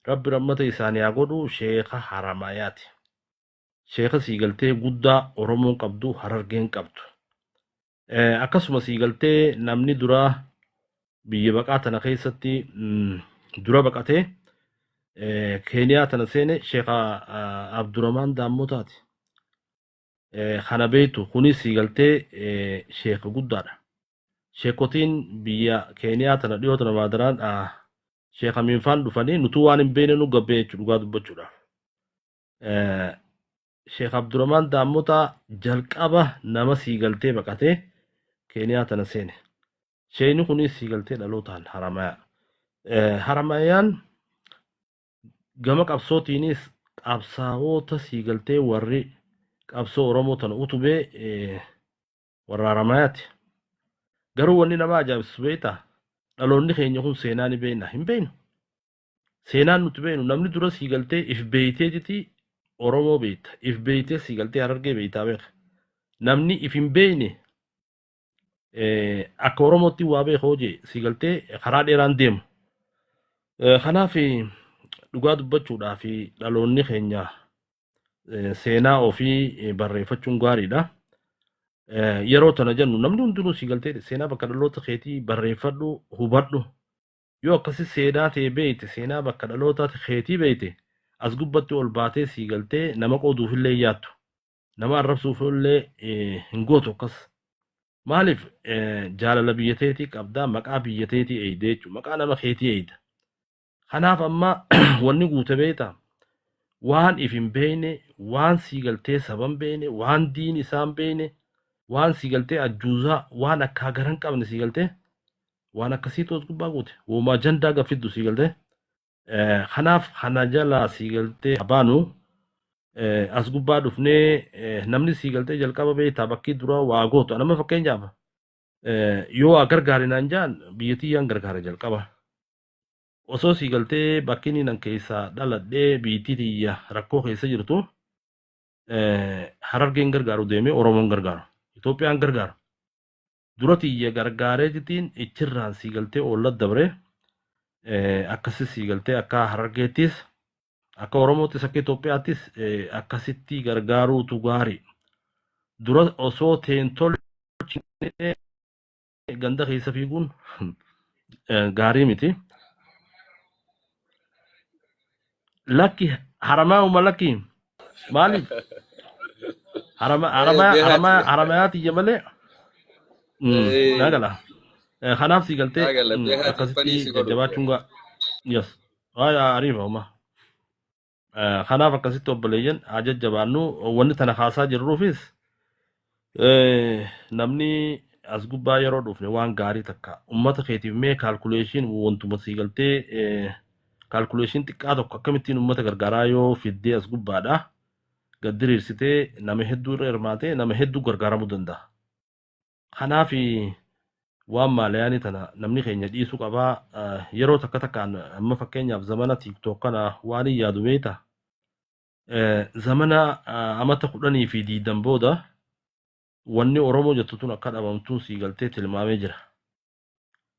Rabbi rahmata isaanii haa godhu sheeka Haramaayaati. Sheeka si galtee guddaa Oromoon qabdu Harargeen qabdu. Akkasuma si galtee namni duraa biyya baqaa tana keessatti dura baqatee Keeniyaa tana seene Sheekha Abdurrahmaan Daammotaati. Kana beektu kunis si galtee sheeka guddaadha. Sheekotiin biyya Keeniyaa tana dhiyoo tana maadaraan Sheekha Miinfaan dhufanii nutu waan hin beekne nu gabbee jechuudha dhugaa dubbachuudhaaf. Sheekh Abdurrahmaan Daammotaa jalqaba nama si galtee baqatee Keeniyaa tana seene. Sheeyni kunis si galtee dhalootaan Haramaayaa. Haramaayaan gama qabsootiinis qabsaa'oota si galtee warri qabsoo Oromoo tana utubee warra Haramaayaati. Garuu wanni nama ajaa'ibsiisu beektaa dhaloonni keenya kun seenaa ni beekna hin beeknu. Seenaan nuti beeknu namni dura si galtee if beeyteetiti Oromoo beekta. If beeytee si galtee Harargee beektaa beeka. Namni if hin beekne akka Oromootti waa beekoo jee si galtee karaa dheeraan deemu. Kanaaf dhugaa dubbachuudhaaf dhaloonni keenya seenaa ofii barreeffachuun gaariidha. Yeroo tana jennu namni hundinuu si galtee seenaa bakka dhaloota keetii barreeffadhu hubadhu. Yoo akkasi seenaa ta'e beekte seenaa bakka dhaloota keetii beekte as gubbatti ol baatee si galtee nama qooduufillee yaattu. Nama arrabsuufillee hin gootu akkas. Maaliif jaalala biyyateetii qabdaa maqaa biyyateetii eeyidee jechuudha. Maqaa nama keetii eeyida. Kanaaf amma wanni guute beektaa waan if hin beekne waan si galtee saban beekne waan diin isaan beekne waan si galtee ajjuuzaa waan akka garan qabne si galtee waan akkasii toos gubbaa guute uumaa jandaa gaffiddu si galtee. Kanaaf kana jalaa si galtee abaanu as gubbaa dhufnee namni si galtee jalqaba beektaa bakkii dura waa gootu. Nama fakkeenyaaf yoo waa gargaarinaan jaan biyyattiyyaan gargaara jalqaba. Osoo si galtee bakkiin nan keessaa dhaladhee biitii tiyya rakkoo keessa jirtu Harargeen gargaaru deemee Oromoon gargaaru. Itoophiyaan gargaaru. Dura tiyya gargaaree jitiin ichirraan si galtee oolla dabre akkasi si galtee akka Harargeettis akka Oromoottis akka Itoophiyaattis akkasitti gargaaruutu gaari. Dura osoo teentolchinee ganda keessa fiiguun gaarii miti. Lakki Haramaa'uma lakki maaliif Haramayaa tiyya malee nagala. Kanaaf si galtee akkasitti jajjabaachuun yes ariifa uumaa. kanaaf akkasitti obboleeyyan ajajjabaannu wanni tana kaasaa jirruufis namni as gubbaa yeroo dhufne waan gaarii takka ummata keetiif mee kaalkuleeshin wantuma sii galtee kaalkuleeshin xiqqaa tokko akkamittiin ummata gargaaraa yoo fiddee as gubbaadha gad diriirsitee nama hedduu irra hirmaatee nama hedduu gargaaramuu danda'a. Kanaaf waan maalayaanii tana namni keenya dhiisuu qabaa yeroo takka takkaan amma fakkeenyaaf zamana tiiktook kana waan hin yaadu beekta zamana amata 10 booda wanni Oromoo jettu tun akka dhabamtuun sii galtee tilmaamee jira.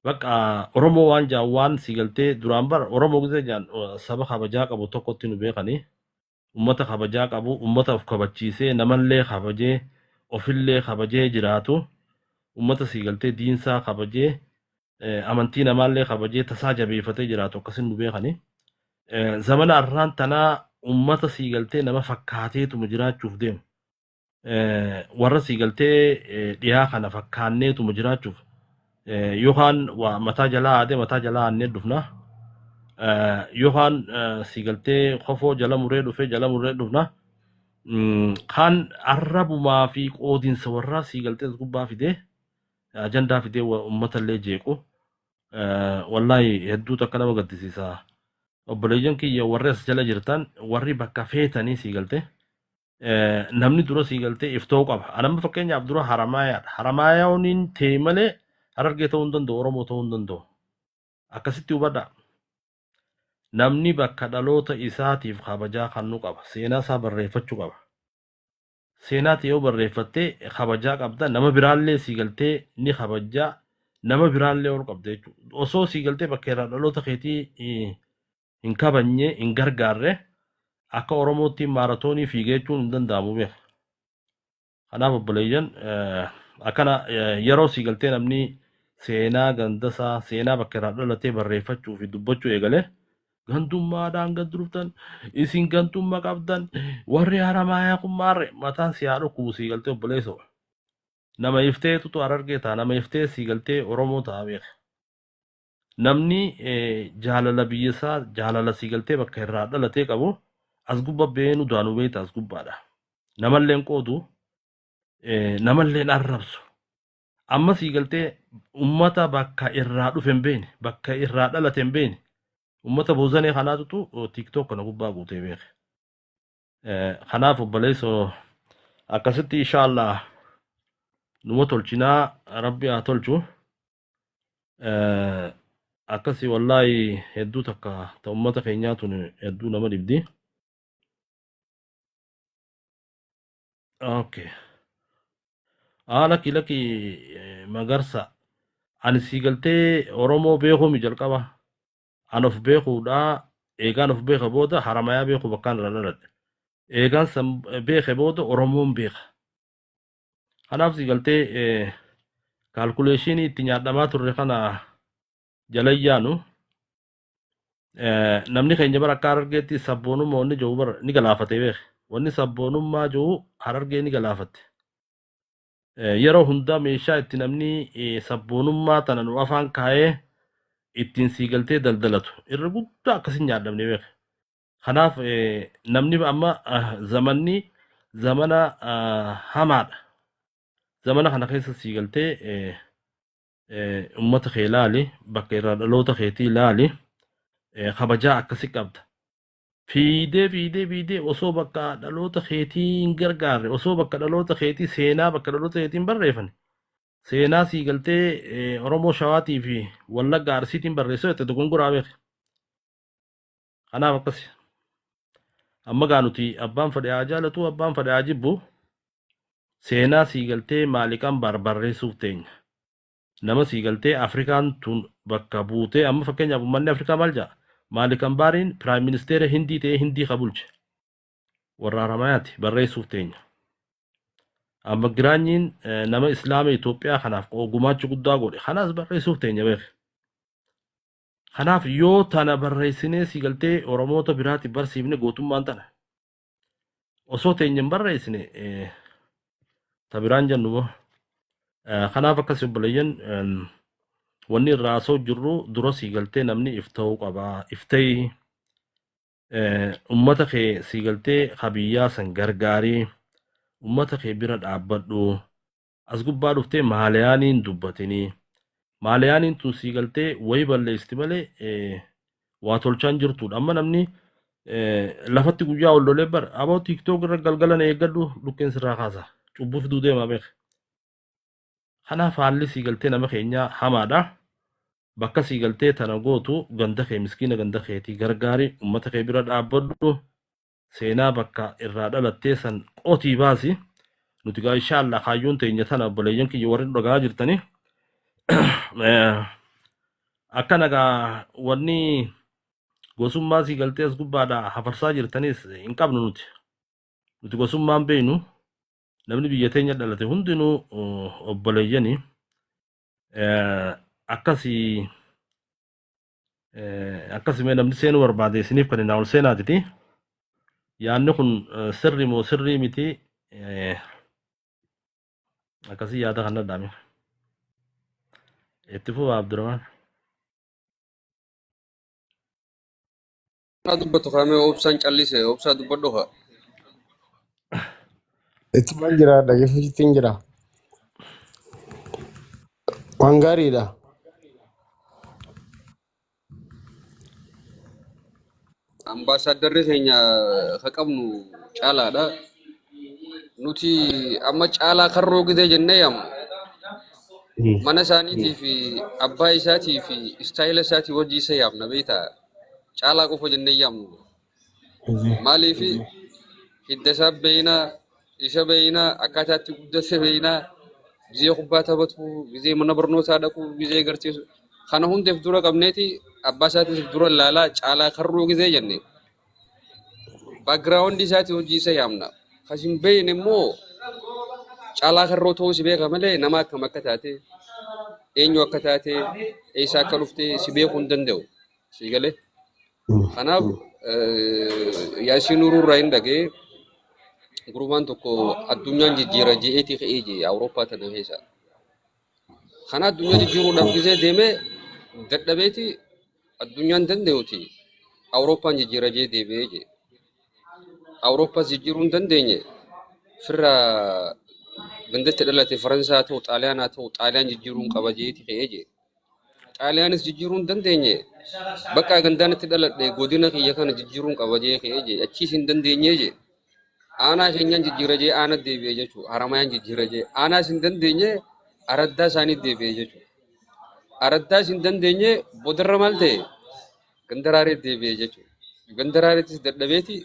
Bakka Oromoo waan jaan waan sii galtee duraan bara Oromoo gisee jaan saba kabajaa qabu tokkotti nu beekanii ummata kabajaa qabu ummata of kabachiisee namallee kabajee ofillee kabajee jiraatu ummata sii galtee diinsaa kabajee amantii namaallee kabajee tasaa jabeeffatee jiraatu akkasin nu beekanii zamana arraan tanaa ummata sii galtee nama fakkaateetuma jiraachuuf deemu. Warra sii galtee dhiyaa kana fakkaanneetuma jiraachuuf yookaan mataa jalaa aadee mataa jalaa aannee dhufna yookaan sii galtee kofoo jala muree dhufna kan arrabumaa fi qoodiinsa warraa sii galtee as gubbaa fidee ajandaa fidee uummatallee jeequ wallaahi hedduu takka nama gaddisiisa. Obboleeyyan kiyya warri as jala jirtan warri bakka feetanii sii galtee namni dura sii galtee iftoo qaba. Anamma fakkeenyaaf dura Haramaayaadha. Haramaayaawwan ta'e malee Harargee ta'uu hin danda'u, Oromoo ta'uu hin danda'u. Akkasitti hubadha. Namni bakka dhaloota isaatiif kabajaa kennuu qaba. Seenaa isaa barreeffachuu qaba. Seenaa ta'e yoo barreeffattee kabajaa qabda. Nama biraallee sii galtee ni kabajaa. Nama biraallee ol qabda jechuudha. Osoo sii galtee bakka irraa dhaloota keetii hin kabajne, hin gargaarre akka Oromootti maaratoonii fiigee jechuun hin danda'amu beeka. Kanaaf obboleeyyan akkana yeroo sii galtee namni seenaa gandasaa seenaa bakka irraa dhalatee barreeffachuu fi dubbachuu eegale gandummaadhaan gad dhuftan isin gantummaa qabdan warri Haramaayaa kun maarre mataan si haa dhukkubu sii galtee obboleessa nama ifteetutu Harargee ta'a nama iftee sii galtee Oromoo ta'a beeka. Namni jaalala biyyasaa jaalala sii galtee bakka irraa dhalatee qabu as gubba beenu daanuu beekta as gubbaadha. Namalleen qoodu namalleen arrabsu. Amma sii galtee ummata bakka irraa dhufe hin beene bakka irraa dhalate hin beene ummata boozanee kanaatutu tiiktook kana gubbaa guutee beeka. Kanaaf obboleessa akkasitti inshaallah numa tolchinaa rabbi haa tolchu. Akkasii wallaahi hedduu takka ta ummata keenyaatun hedduu nama dhibdi. Okay. Laki magarsa ani sii galtee Oromoo beekuu mi jalqaba an of beekuudha eegaan of beeka booda Haramayaa beekuu bakkaan irra dhaladhe eegaan san beeke booda Oromoon beeka. Kanaaf sii galtee kaalkuleeshinii itti nyaadhamaa turre kana jalayyaanu namni keenya bara akka Harargeetti sabboonummaa wanni jiru bara ni galaafatee beeke. Wanni sabboonummaa jiru Harargee ni galaafatte. Yeroo hundaa meeshaa itti namni sabboonummaa tana nu afaan kaa'ee ittiin sii galtee daldalatu irra guddaa akkasin nyaadhamne beeka. Kanaaf namni amma zamanni zamana hamaadha. Zamana kana keessa sii galtee ummata kee ilaali bakka irraa dhaloota keetii ilaali kabajaa akkasi qabda. Fiidee osoo bakka dhaloota keetii hin gargaarre osoo bakka dhaloota keetii seenaa bakka dhaloota keetiin barreeffane seenaa sii galtee Oromoo Shawaatii fi Wallagga Arsiitiin barreessoo itti dogongoraa beeka. Kanaaf akkasi. Amma gaa nuti abbaan fedhe haa jaalatu abbaan fedhe haa jibbu seenaa sii galtee maaliqaan barreessuuf teenya. Nama sii galtee Afrikaan tun bakka buutee amma fakkeenyaaf uummanni Afrikaa maal ja'a? Maalikan baariin Prime Minister Hindii ta'ee Hindii qabulche. Warra Haramayaati barreessuuf teenya. Amma Giraanyiin nama Islaama Itoophiyaa kanaaf gumaacha guddaa godhe. Kanaas barreessuuf teenya beeka. Kanaaf yoo tana barreessinee sii galtee Oromoota biraatiif barsiifne gootummaan tana. Osoo teenya hin barreessine ta biraan jennu moo. Kanaaf akkas obboleeyyan wanni irraa osoo jirru dura sii galtee namni ifta'uu qabaa. Ifta'ii ummata kee siigaltee habiyyaa san gargaarii ummata kee bira dhaabbadhu as gubbaa dhuftee maaliyaaniin dubbatinii maaliyaaniin tun siigaltee wayi balleessti malee waa tolchaan jirtudha amma namni lafatti guyyaa ol lolee bar aboo tiktok irra galgalan eeggadhu dhukkeen sirraa kaasa cubbuuf duu deemaa beek kanaaf haalli siigaltee nama keenyaa hamaadha bakka siigaltee tana gootu ganda kee miskiina ganda keetii gargaarii ummata kee bira dhaabbadhu seenaa bakka irraa dhalattee san qotii baasi nuti gaa inshaalla kaayyoon teenya tana obboleeyyan kiyya warri dhagaa jirtanii akka nagaa wanni gosummaa siigaltee as gubbaadha hafarsaa jirtanis hin qabnu nuti gosummaan beeynu namni biyya teenya dhalate hundinuu obboleeyyanii akkasii namni seenuu barbaade isiniif kan hin ol seenaatiti yaanni kun sirri moo sirrii miti akkasii yaada kan dhadhaame itti fufa Abdurrahman. dubbatu kame obsaan callise obsaa dubbadhu haa. Itti maal jira dhaggeeffachuutiin jira. Waan gaariidha. Ambaasaaddarri keenya ka qabnu caalaadha. Nuti amma caalaa karroo gidee jennee yaamu. Mana isaaniitii fi abbaa isaatii fi istaayila isaatii wajji isa yaamna beektaa. Caalaa qofa jennee yaamnu. Maaliif hidda isaa beeynaa isa beeynaa akkaataatti guddate beeynaa gizee kubbaa taphatu gizee mana barnootaa dhaqu gizee garsiisu kana hundeef dura qabneeti abbaa isaatiif dura laalaa caalaa karroo gizee jenne. Baagiraawundi isaatii hojii isa yaamna. Kasin beeyne immoo caalaa karroo ta'uu si beeka malee nama akkam akka taate eenyu akka taate eessa akka dhufte si beekuu hin danda'u. Si galee. Kanaaf Yaasiin Nuururraa hin dhagee gurbaan tokko addunyaan jijjiira je'eetii ka'ee jee Awurooppaa tana keessa. Kana addunyaa jijjiiruudhaaf gisee deemee dadhabeeti addunyaan danda'uuti Awurooppaan jijjiira jee deebi'ee jee. Awurooppaas jijjiiruu hin dandeenye firra gandatti dhalate Faransaa ta'u Xaaliyaanaa ta'u Xaaliyaan jijjiiruu hin qaba jeetii ka'ee jee. Xaaliyaanis jijjiiruu hin dandeenye bakka gandaanitti dhaladhe godina kiyya kana jijjiiruu hin qaba jee ka'ee jee achiis hin dandeenye jee. Aanaa keenyaan jijjiira jee aana deebi'ee jechuudha. Haramayaan jijjiira jee aanaas hin dandeenye araddaa isaanii deebi'ee jechuudha. Araddaas hin dandeenye boodarra maal ta'e gandaraaree deebi'ee jechuudha. Gandaraareettis dadhabeeti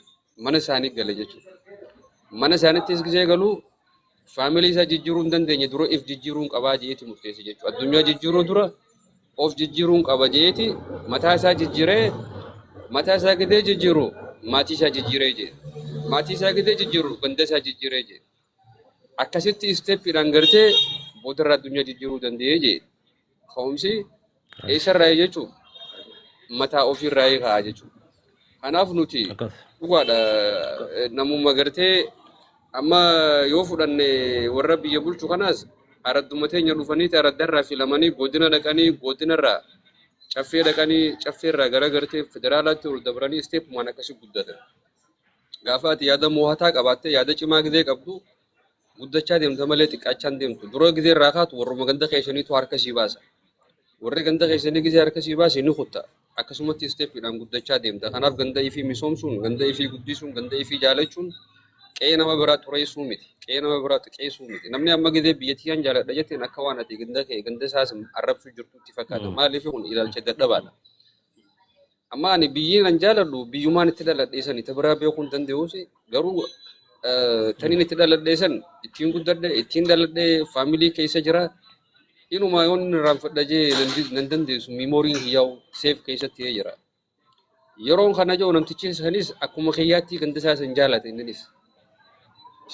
mana isaanii gale jechuudha. Mana isaaniittis gisee galuu faamilii isaa jijjiiruu hin dandeenye dura if jijjiiruu hin qabaa jeeti murteesse jechuudha. Addunyaa jijjiiruu dura of jijjiiruu hin qaba jeeti mataa isaa jijjiiree mataa isaa gidee jijjiiru maatii isaa jijjiiree jee. Maatii isaa gidee jijjiiru ganda isaa jijjiiree jee. Akkasitti isteeppiidhaan gartee boodarra addunyaa jijjiiruu danda'ee jee. Ka'umsi eessarraa jechuun mataa ofiirraa kaa'aa jechuudha. Kanaaf nuti dhugaadha namummaa gartee amma yoo fudhanne warra biyya bulchu kanaas aradduma teenya dhufaniiti araddarraa filamanii godina dhaqanii godinarraa caffee dhaqanii caffeerraa gara gartee federaalaatti ol dabranii isteeppumaan akkasii guddatan. Gaafa ati yaada mo'ataa qabaattee yaada cimaa gizee qabdu guddachaa deemta malee xiqqaachaa hin deemtu. Dura gizee irraa kaatu warruma ganda keessaniitu harka sii baasa. Warri ganda keessanii gizee harka sii baase ni kutta. Akkasumatti isteeppiidhaan guddachaa deemta. Kanaaf ganda ifii misoomsuun, ganda ifii guddisuun, ganda ifii jaalachuun qe'ee nama biraa xureessuu miti. Qe'ee nama biraa xiqqeessuu miti. Namni amma gizee biyyattiyyaan jaaladha jetteen akka waan ati ganda kee ganda isaas arrabsuu jirtutti fakkaata. Maaliif kun ilaalcha dadhabaadha. Amma ani biyyiin an jaaladhu biyyumaan itti dhaladhee san itti biraa beekuu hin danda'uus garuu taniin itti dhaladhee san ittiin guddadhe ittiin dhaladhee faamilii keessa jira. Inuma yoon irraanfadha jee nan dandeessu miimooriin hiyyaa'u seef keessatti jira. Yeroon kana jiru namtichi sanis akkuma kiyyaatti ganda isaa san jaalate innis.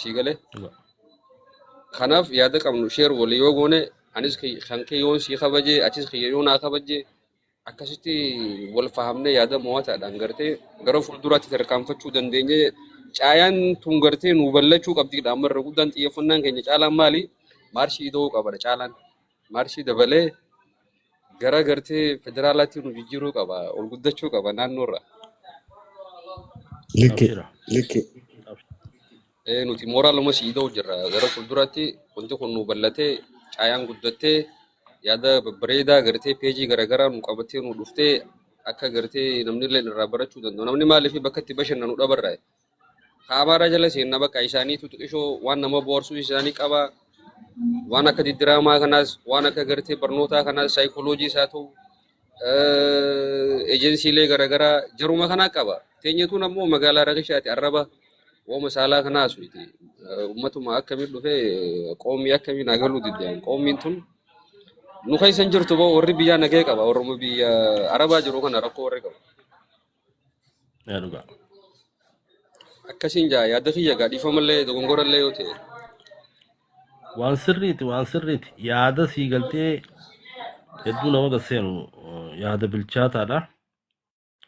Si galee. Kanaaf yaada qabnu sheer walii yoo goone anis kan kee yoon si kabajee achis kiyya yoon haa kabajee akkasitti wal fahamnee yaada mo'ataadhaan gartee gara fuulduraatti tarkaanfachuu dandeenye caayaan tun gartee nu ballachuu qabdiidha. Amma irra guddaan xiyyeeffannaan keenya caalaan maali? Maarshii ida'uu qabadha caalaan. Maarshii dabalee gara gartee federaalaatti nu jijjiiruu qaba ol guddachuu qaba naannoorra. Liki. Abshira. Liki. Nuti mooraaluma siidoo jirra. Gara fuulduraatti wanti kun nu bal'atee caayaan guddattee yaada babbareedaa gartee peejii garaagaraa nu qabattee nu dhuftee akka gartee namni illee irraa barachuu danda'u. Namni maaliif bakka itti bashannanu dhabarraa? Kaamaraa jala seenna bakka isaaniitu xiqqishoo waan nama boharsuu isaanii qaba. Waan akka diddiraamaa kanaas waan akka gartee barnootaa kanaas saayikoloojii isaa ta'u ejensiilee garaagaraa jaruma kanaa qaba. Teenyetuun ammoo magaalaa Rakishaati arraba wooma saalaa kanaas miti. Uummatuma akkamiin dhufee qoomii akkamiin agaluu diddeen qoomiin tun nu keessan jirtu boo warri biyyaa nagee qaba warri biyya arabaa jiru kana rakkoo warri qaba. Yaa dhugaa. Akkasiin jaa yaada kiyya gaadhiifamallee dogongorallee yoo ta'e. Waan sirriiti yaada sii galtee hedduu nama gasseenu yaada bilchaataadha.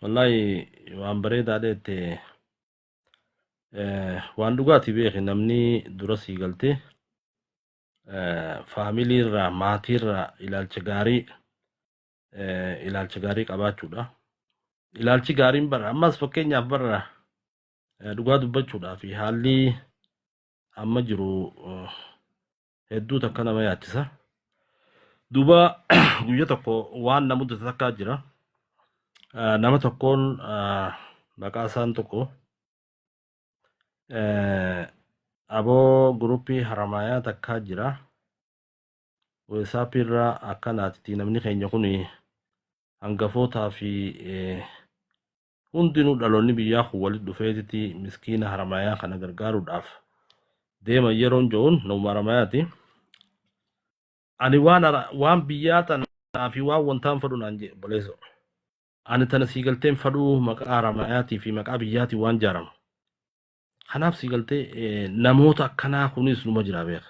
Wallaahi waan bareedaadha jettee waan dhugaatii beeki namni dura sii galtee faamilii irraa maatii irraa ilaalcha gaarii qabaachuudha. Ilaalchi gaariin bara ammas fakkeenyaaf bara dhugaa dubbachuudhaa fi haalli amma jiru hedduu takka nama yaachisa. Duuba guyya tokko waan namoota takkaa jira. Nama tokkoon maqaa isaan tokko aboo guruppii haramayaa takkaa jira. WhatsApp irraa akkanaatti namni keenya kun hangafootaa fi hundinuu dhaloonni biyyaa kun walitti dhufeetitti miskiina haramayaa kana gargaaruudhaaf deema yeroon jo'uun nama haramayaati. Ani waan biyyaa tanaa fi waan wantaan fadhu naan jedhe boleeso. Ani tana sii galteen fadhuu maqaa haramayaatii fi maqaa biyyaatii waan jaaramu. Kanaaf sii galtee namoota akkanaa kunis numa jira beeka.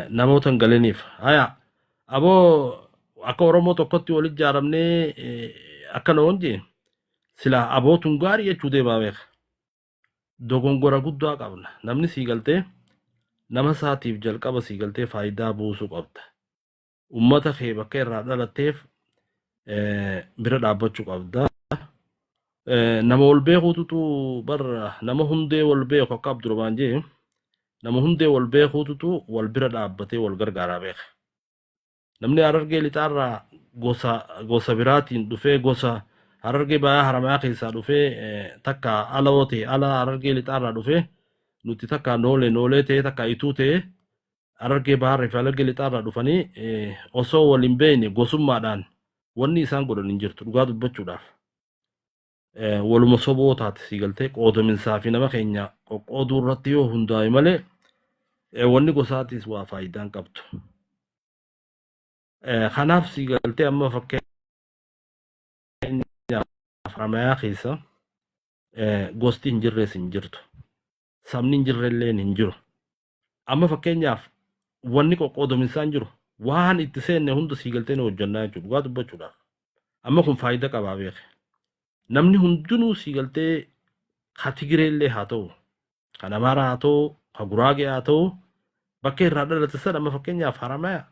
Namoota hin galiniif. Haya aboo akka Oromoo tokkotti walitti jaaramnee akkana wanjee sila abootun gaarii jechuu deemaa beeka. Dogongora guddaa qabna. Namni sii galtee nama isaatiif jalqaba sii galtee faayidaa buusuu qabda. Uummata kee bakka irraa dhalatteef bira dhaabbachuu qabda. Nama wal beekuutu barra nama hundee wal beeku akka Abdurrahmaan jee nama hundee wal beekuutu wal bira dhaabbatee wal gargaaraa beeka. Namni Harargee lixaarraa gosa biraatiin dhufee gosa Harargee bayaa haramayaa keessaa dhufee takka ala yoo ta'e ala Harargee lixaarraa dhufee nuti takka noolee ta'e takka ituu ta'e Harargee baharraa fi Harargee lixaarraa dhufanii osoo wal hin beekne gosummaadhaan wanni isaan godhan hin jirtu dhugaa dubbachuudhaaf. Waluma soboo taate sii galtee qoodaminsaa fi nama keenya qoqqooduu irratti yoo hundaa'e malee wanni gosaatis waa faayidaan qabdu. Kanaaf sii galtee amma fakkeenyaaf haramayaa keessa gosti hin jirres hin jirtu. Sabni hin jirrelleen hin jiru. Amma fakkeenyaaf wanni qoqqoodaminsaa hin jiru waan itti seenne hunda sii galtee ni hojjannaa jechuudha dhugaa dubbachuudhaaf. Amma kun faayidaa qabaa beeke. Namni hundinuu sii galtee ka Tigireellee haa ta'u, kan Amaaraa haa ta'u, ka Guraagee haa ta'u, bakka irraa dhalate sana amma fakkeenyaaf haramayaa.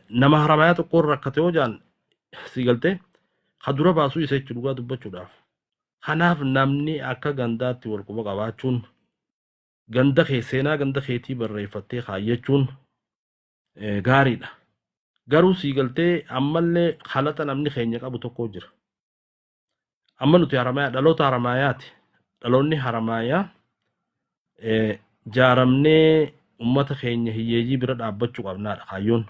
Nama haramayaa tokko irra rakkate yoo jaan sii galtee ka dura baasuu isa jechuudha dhugaa dubbachuudhaaf. Kanaaf namni akka gandaatti wal quba qabaachuun ganda kee seenaa ganda keetii barreeffattee kaayyachuun gaariidha. Garuu sii galtee ammallee haalata namni keenya qabu tokko jira. Amma nuti haramayaa dhaloota haramayaati. Dhaloonni haramayaa jaaramnee uummata keenya hiyyeeyyii bira dhaabbachuu qabnaadha kaayyoon.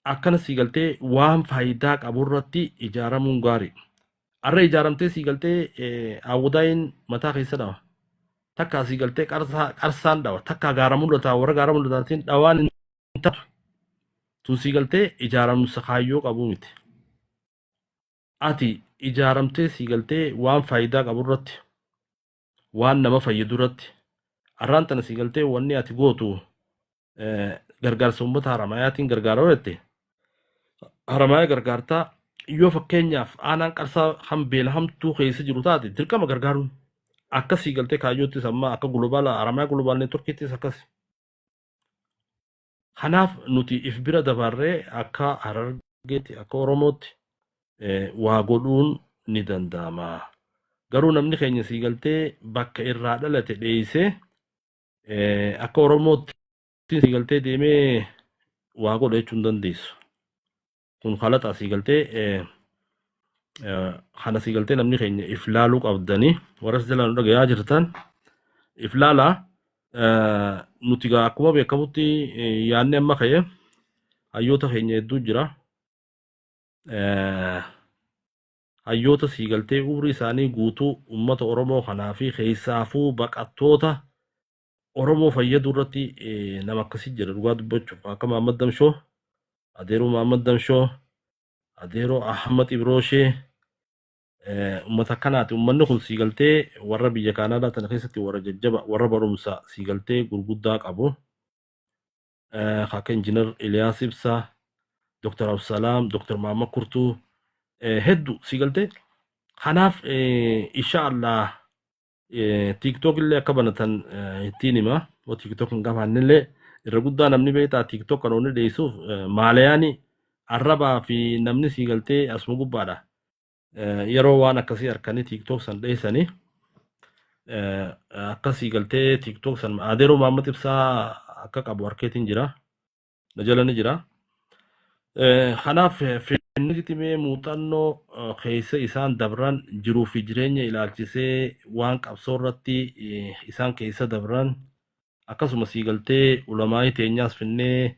Akkana sii galtee waan faayidaa qabu irratti ijaaramuun gaarii. Arra ijaaramtee sii galtee awwadaayin mataa keessa dhawa. Takka sii galtee qarsaan dhawa. Takka gaara mul'ataa warra gaara mul'ataatiin dhawaan hin taatu. Tun sii galtee ijaaramsa kaayyoo qabu miti. Ati ijaaramtee sii galtee waan faayidaa qabu irratti waan nama fayyadu irratti arraan tana sii galtee wanni ati gootu gargaarsa uummata haramayaatiin gargaaruu jette. Haramayaa gargaartaa yoo fakkeenyaaf aanaan qarsaa hambeela hamtuu keessa jiru taate dirqama gargaaruun akka sii galtee kaayyoottis amma akka gulubaala haramayaa gulubaal neetworkiittis akkas. Kanaaf nuti if bira dabarree akka Harargeetti akka Oromootti waa godhuun ni danda'ama. Garuu namni keenya sii galtee bakka irraa dhalate dheeyse akka Oromootti sii galtee deemee waa godha jechuu hin dandeessu. Kun halataa sii galtee kana sii galtee namni keenya if laaluu qabdanii warras jalaan dhagayaa jirtan if laalaa. Nuti gaa akkuma beekamutti yaadni amma ka'e hayyoota keenya hedduu jira. Hayyoota sii galtee umrii isaanii guutuu uummata Oromoo kanaa fi keessaafuu baqattoota Oromoo fayyaduu irratti nama akkasii jira dhugaa dubbachuuf akka Mahammad Damshoo, Adeeroo Mahammad Damshoo, Adeeroo Ahmad Ibroshee uummata akkanaati. Uummanni kun sii galtee warra biyya Kaanaadaa tana keessatti warra jajjaba warra barumsa sii galtee gurguddaa qabu. Akka Injiinar Eliyaas Ibsaa, Dr. Absalaam, Dr. Mahammad Kurtuu hedduu sii galtee. Kanaaf inshaallah TikTok illee akka banatan ittiin hima. TikTok hin qabaannillee irra guddaa namni beektaa TikTok kan inni dhiyeessuuf maalayaani arrabaa fi namni sii galtee asuma gubbaadha. Yeroo waan akkasii harkanii TikTok san dhiyeessanii akkasii galtee TikTok san Adeeroo Mahammad Ibsaa akka qabu harkeetiin jira. Na jala ni jira. Kanaaf finnitimee muuxannoo keessa isaan dabran jiruu fi jireenya ilaalchisee waan qabsoo irratti isaan keessa dabran akkasuma sii galtee ulamaa'ii teenyaas finnee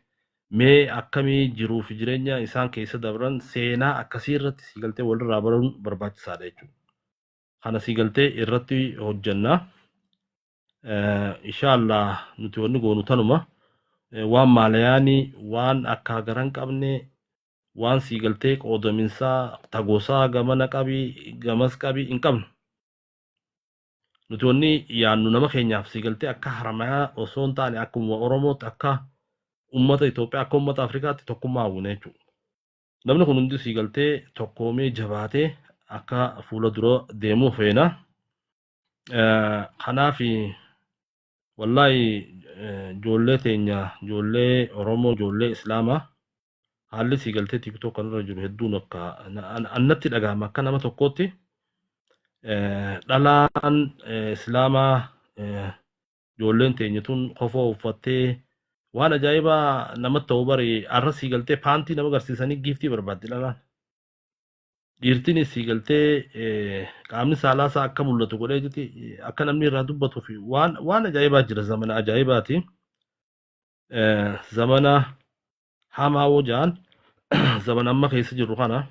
mee akkamii jiruu fi jireenya isaan keessa dabran seenaa akkasii irratti sii galtee walirraa baruun barbaachisaadha jechuudha. Kana sii galtee irratti hojjenna. Inshaallah nuti wanni goonu tanuma waan maalayaanii waan akka garan qabne waan sii galtee qoodaminsaa tagoosaa gamana qabii gamas qabii hin qabnu. Nuti wanni yaannu nama keenyaaf sii galtee akka haramayaa osoo hin taane akkuma Oromootti akka ummata Itoophiyaa akka ummata Afrikaatti tokkummaa hawwina jechuudha. Namni kun hundi sii galtee tokkoomee jabaatee akka fuula dura deemuu feena. Kanaaf wallahi ijoollee teenya ijoollee Oromoo ijoollee Islaamaa haalli sii galtee TikTok kanarra jiru hedduun akka annatti dhagahama akka nama tokkootti dhalaan Islaamaa ijoolleen teenya tun kofoo uffattee waan ajaa'ibaa namatti ta'u bari arra sii galtee paantii nama agarsiisanii giiftii barbaaddi dhalaan. Dhiirtiin sii galtee qaamni saalaasaa akka mul'atu godhee jirti akka namni irraa dubbatuu fi waan ajaa'ibaa jira zamana ajaa'ibaati. Zamana hamaa woo ja'an zamana amma keessa jirru kana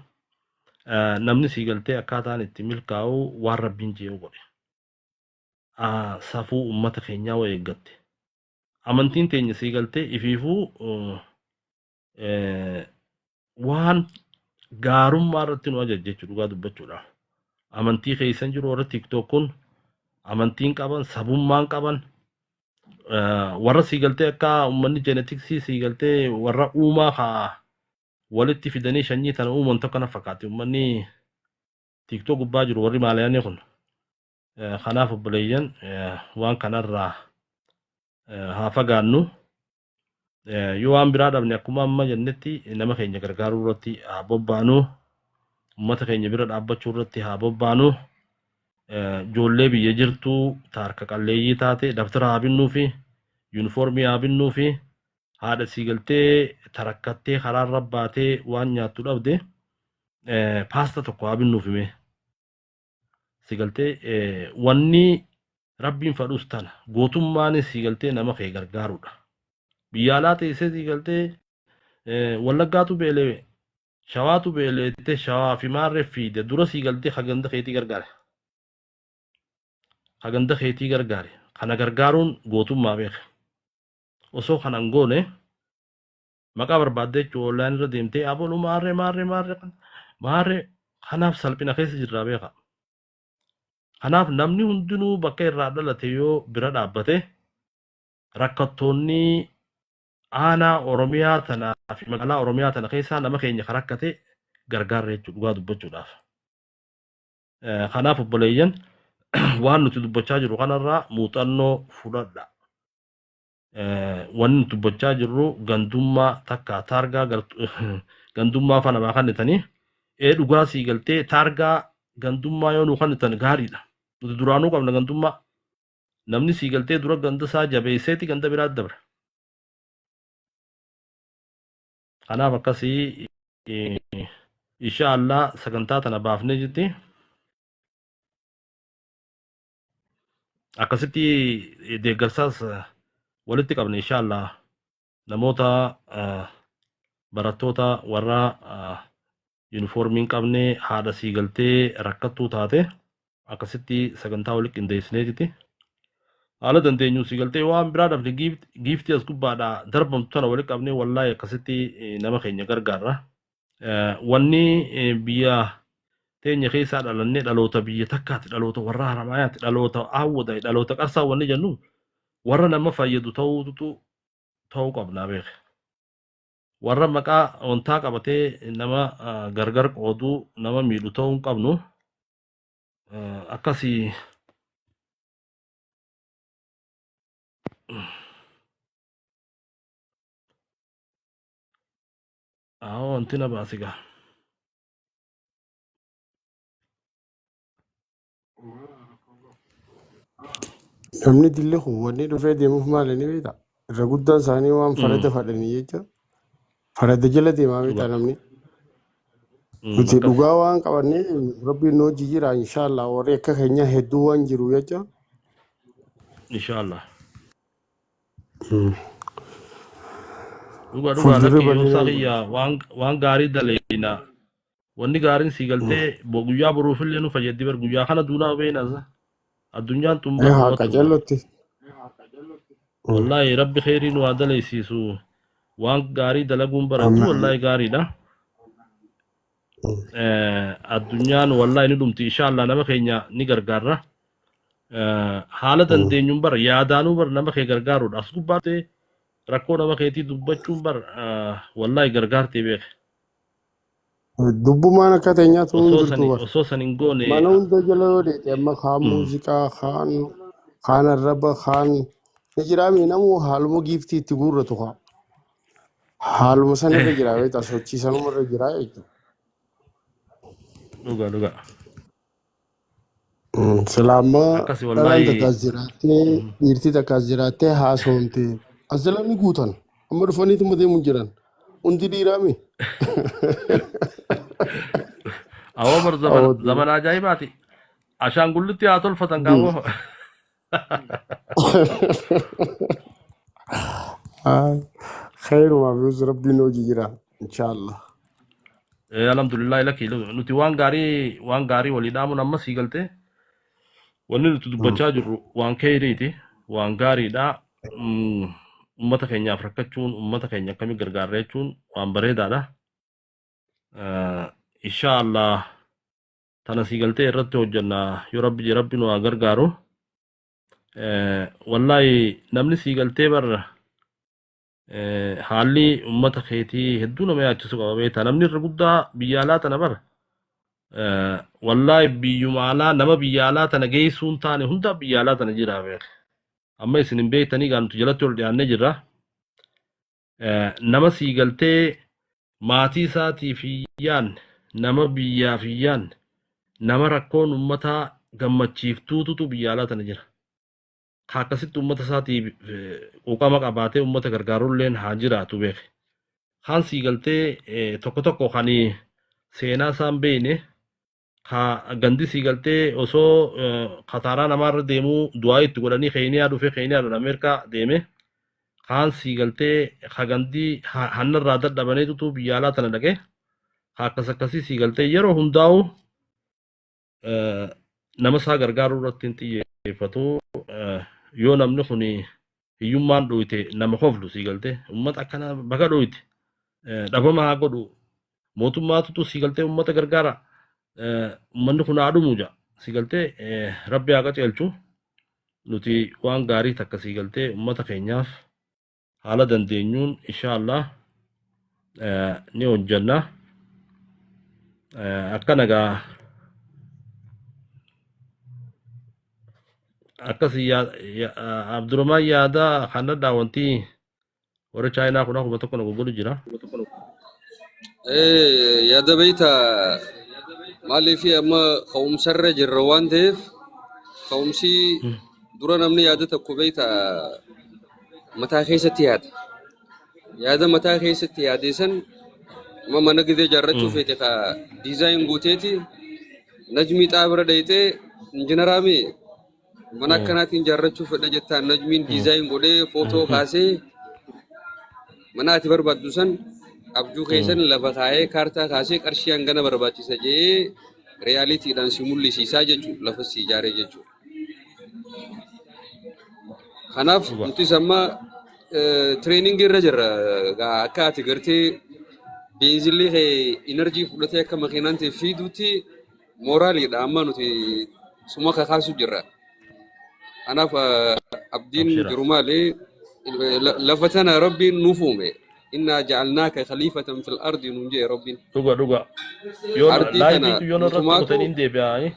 namni sii galtee akkaataan itti milkaa'u waan rabbiin jee godhe. Safuu uummata keenyaa waa eeggatte. Amantiin teenya sii galtee ifiifuu waan gaarummaa irratti nu ajajje jechuudha dhugaa dubbachuudha. Amantii keessan jiru warra TikTok kun amantiin qaban sabummaan qaban warra sii galtee akka uummanni jeenetiksii sii galtee warra uumaa haa walitti fidanii shanyii tana uuman tokko na fakkaate uummanni TikTok gubbaa jiru warri maalayaanii kun. Kanaaf obboleeyyan waan kanarraa haa fagaannu. Yoo waan biraa dhabne akkuma amma jennetti nama keenya gargaaruu irratti haa bobbaanu. Uummata keenya bira dhaabbachuu irratti haa bobbaanu. Ijoollee biyya jirtu harka qalleeyyii taate daftara haa binnuu fi yuunifoormii haa binnuu fi haadha sii galtee tarakkattee karaarra baatee waan nyaattu dhabde paasta tokko haa binnuuf hime. Sii galtee wanni rabbiin fadhuus tana gootummaanis sii galtee nama kee gargaarudha. Biyya alaa teessee sii galtee wallaggaatu beelee shawaatu beeleette shawaa fi maarree fiide dura sii galtee haganda keetii gargaare. Haganda keetii gargaare. Kana gargaaruun gootummaa beeka. Osoo kanan goone maqaa barbaaddee jechuun online irra deemtee abolu maarree kanaaf salphina keessa jirraa beeka. Kanaaf namni hundinuu bakka irraa dhalate yoo bira dhaabbate rakkattoonni aanaa Oromiyaa tanaa fi magaalaa Oromiyaa tana keessaa nama keenya kan rakkate gargaarra jechuudha dhugaa dubbachuudhaaf. Kanaaf obboleeyyan waan nuti dubbachaa jiru kanarraa muuxannoo fudhadha. Waan nuti dubbachaa jirru gandummaa takka taargaa gandummaa fana maa kannetanii dhugaa sii galtee taargaa gandummaa yoo nu kan gaariidha. Nuti duraanuu qabna gandummaa. Namni sii galtee dura ganda isaa jabeesseeti ganda biraatti dabra. Kanaaf akkasii inshaallah sagantaa tana baafnee jirti. Akkasitti deeggarsaas walitti qabne inshaallah namoota barattoota warra yuunifoormii hin qabne haadha sii galtee rakkattuu taate akkasitti sagantaa walitti qindeessinee jirti. Haala dandeenyu sii galtee waan biraa dhabde giiftii as gubbaadha darbamtu tana walitti qabnee wallaahi akkasitti nama keenya gargaarra. Wanni biyya teenya keessaa dhalannee dhaloota biyya takkaati dhaloota warra haramayaati dhaloota hawwata dhaloota qarsaa wanni jennu warra nama fayyadu ta'uu qabnaa beeke. Warra maqaa wantaa qabatee nama gargar qooduu nama miidhu ta'uu hin qabnu. Akkasii wanti na baasigaa. Namni dilli kun wanni dhufee deemuuf maali ni beekta? Irra guddaan isaanii waan farada fadhanii jecha farada jala deemaa beekta namni. Nuti dhugaa waan qabannee rabbiin nu hojii jira inshaallah warri akka keenya hedduu waan jiru jecha. Inshaallah. Dhugaa lakkii yoo saqiyyaa waan gaarii daleeyna wanni gaariin sii galtee guyyaa boruufillee nu fayyaddi bar guyyaa kana duunaa beeyna addunyaan Haa qajallotti. Wallahi rabbi khairii nu haa daleeysiisu waan gaarii dalaguun baratu wallahi gaariidha. Addunyaan wallahi ni dhumti inshaallah nama keenya ni gargaarra. Haala dandeenyuun bar yaadaanuu bar nama kee gargaaruudha as gubbaatee rakkoo nama keetii dubbachuun bar wallahi gargaartee beeke. Dubbumaan akka teenyaatu jirtu bar. Osoo san hin goone Mana hunda jala yoo deete amma kaan muuziqaa kaan arraba kaan ni jiraami namu haaluma giiftii itti guurratu kaa. Haaluma sanirra jira beekta sochii sanumarra jira jechuudha. Dhugaa. Selama Akkasii dhalaan wallahi takkaas jiraattee dhiirtii takkaas jiraattee haasawamtee as jalanii guutan amma dhufaniituma deemuun jiran hundi dhiiraami. awwa bar zaman ajaa'ibaati. Ashaangullitti haa tolfatan qabu. Khairumaaf yoo rabbiin hojii jira inshaallah. Alhamdulillah laki nuti waan gaarii walii dhaamuun amma sii galtee wanni nuti dubbachaa jirru waan keeriiti waan gaariidha. Ummata keenyaaf rakkachuun ummata keenya akkamii gargaarra jechuun waan bareedaadha. Inshaallah tana sii galtee irratti hojjanna yoo rabbi nu haa gargaaru. Wallahi namni sii galtee bar haalli ummata keetii hedduu nama yaachisu qaba beektaa namni irra guddaa biyya alaa tana bar wallahi biyyuma alaa nama biyya alaa tana geessuun taane hunda biyya alaa tana jira beek. Amma isin hin beektanii gaa nuti jalatti ol dhiyaannee jirra. Nama sii galtee maatii isaatiif iyyaan nama biyyaaf iyyaan nama rakkoon ummataa gammachiiftuutu biyya alaa tana jira. Akkasitti ummata isaatiif quuqama qabaatee ummata gargaarulleen haa jiraatu beeke. Kaan sii galtee tokko kan seenaa isaan beekne gandi sii galtee osoo kataaraa namaarra deemuu du'aa itti godhanii keeniyaa dhufee keeniyaadhaan Ameerikaa deeme. Kaan sii galtee gandii hannarraa dadhabaneetu biyya alaa tana dhaqe. Akkasii sii galtee yeroo hundaa'u nama isaa gargaaruu irratti hin xiyyeeffatu. Yoo namni kun hiyyummaan dhooyte nama hoflu sii galtee ummata akkana baga dhooyte dhabama haa godhu mootummaatutu sii galtee ummata gargaara ummanni kun haa dhumu jaa sii galtee rabbi haa qaceelchu nuti waan gaarii takka sii galtee ummata keenyaaf haala dandeenyuun inshaallah ni hojjanna akkana gaa akkasii Abdurrahman yaada kanadhaa wanti warra chaayinaa kun akkuma tokko na gurguru jira. يا دبيتا مالي في أما قوم سر جروان ديف قوم سي دوران أمني يادة كوبيتا متى خيسة تياد يادا متى خيسة تياديسن ما منك ذي جرتشو في تكا ديزاين غوتيتي نجمي تابر دايتي انجنرامي منك كانت جرتشو في دجتا نجمين ديزاين غودي فوتو كاسي مناتي بربادوسن abjuu keessan lafa kaa'ee kaartaa kaasee qarshii hangana barbaachisa jee reyaaliitiidhaan si mul'isiisaa jechuudha lafa si ijaaree jechuudha. Kanaaf nutis amma tireeningii irra jirra akka ati gartee beenzilii kee inerjii fudhatee akka makiinaan ta'e fiiduutti mooraaliidha amma nuti suma kakaasu jirra. Kanaaf abdiin jiru maalee lafa tana rabbiin nuuf uume. إنا جعلناك خليفة في الأرض نجي ربنا. دوغا يون لايف يون رب متنين دي بياي.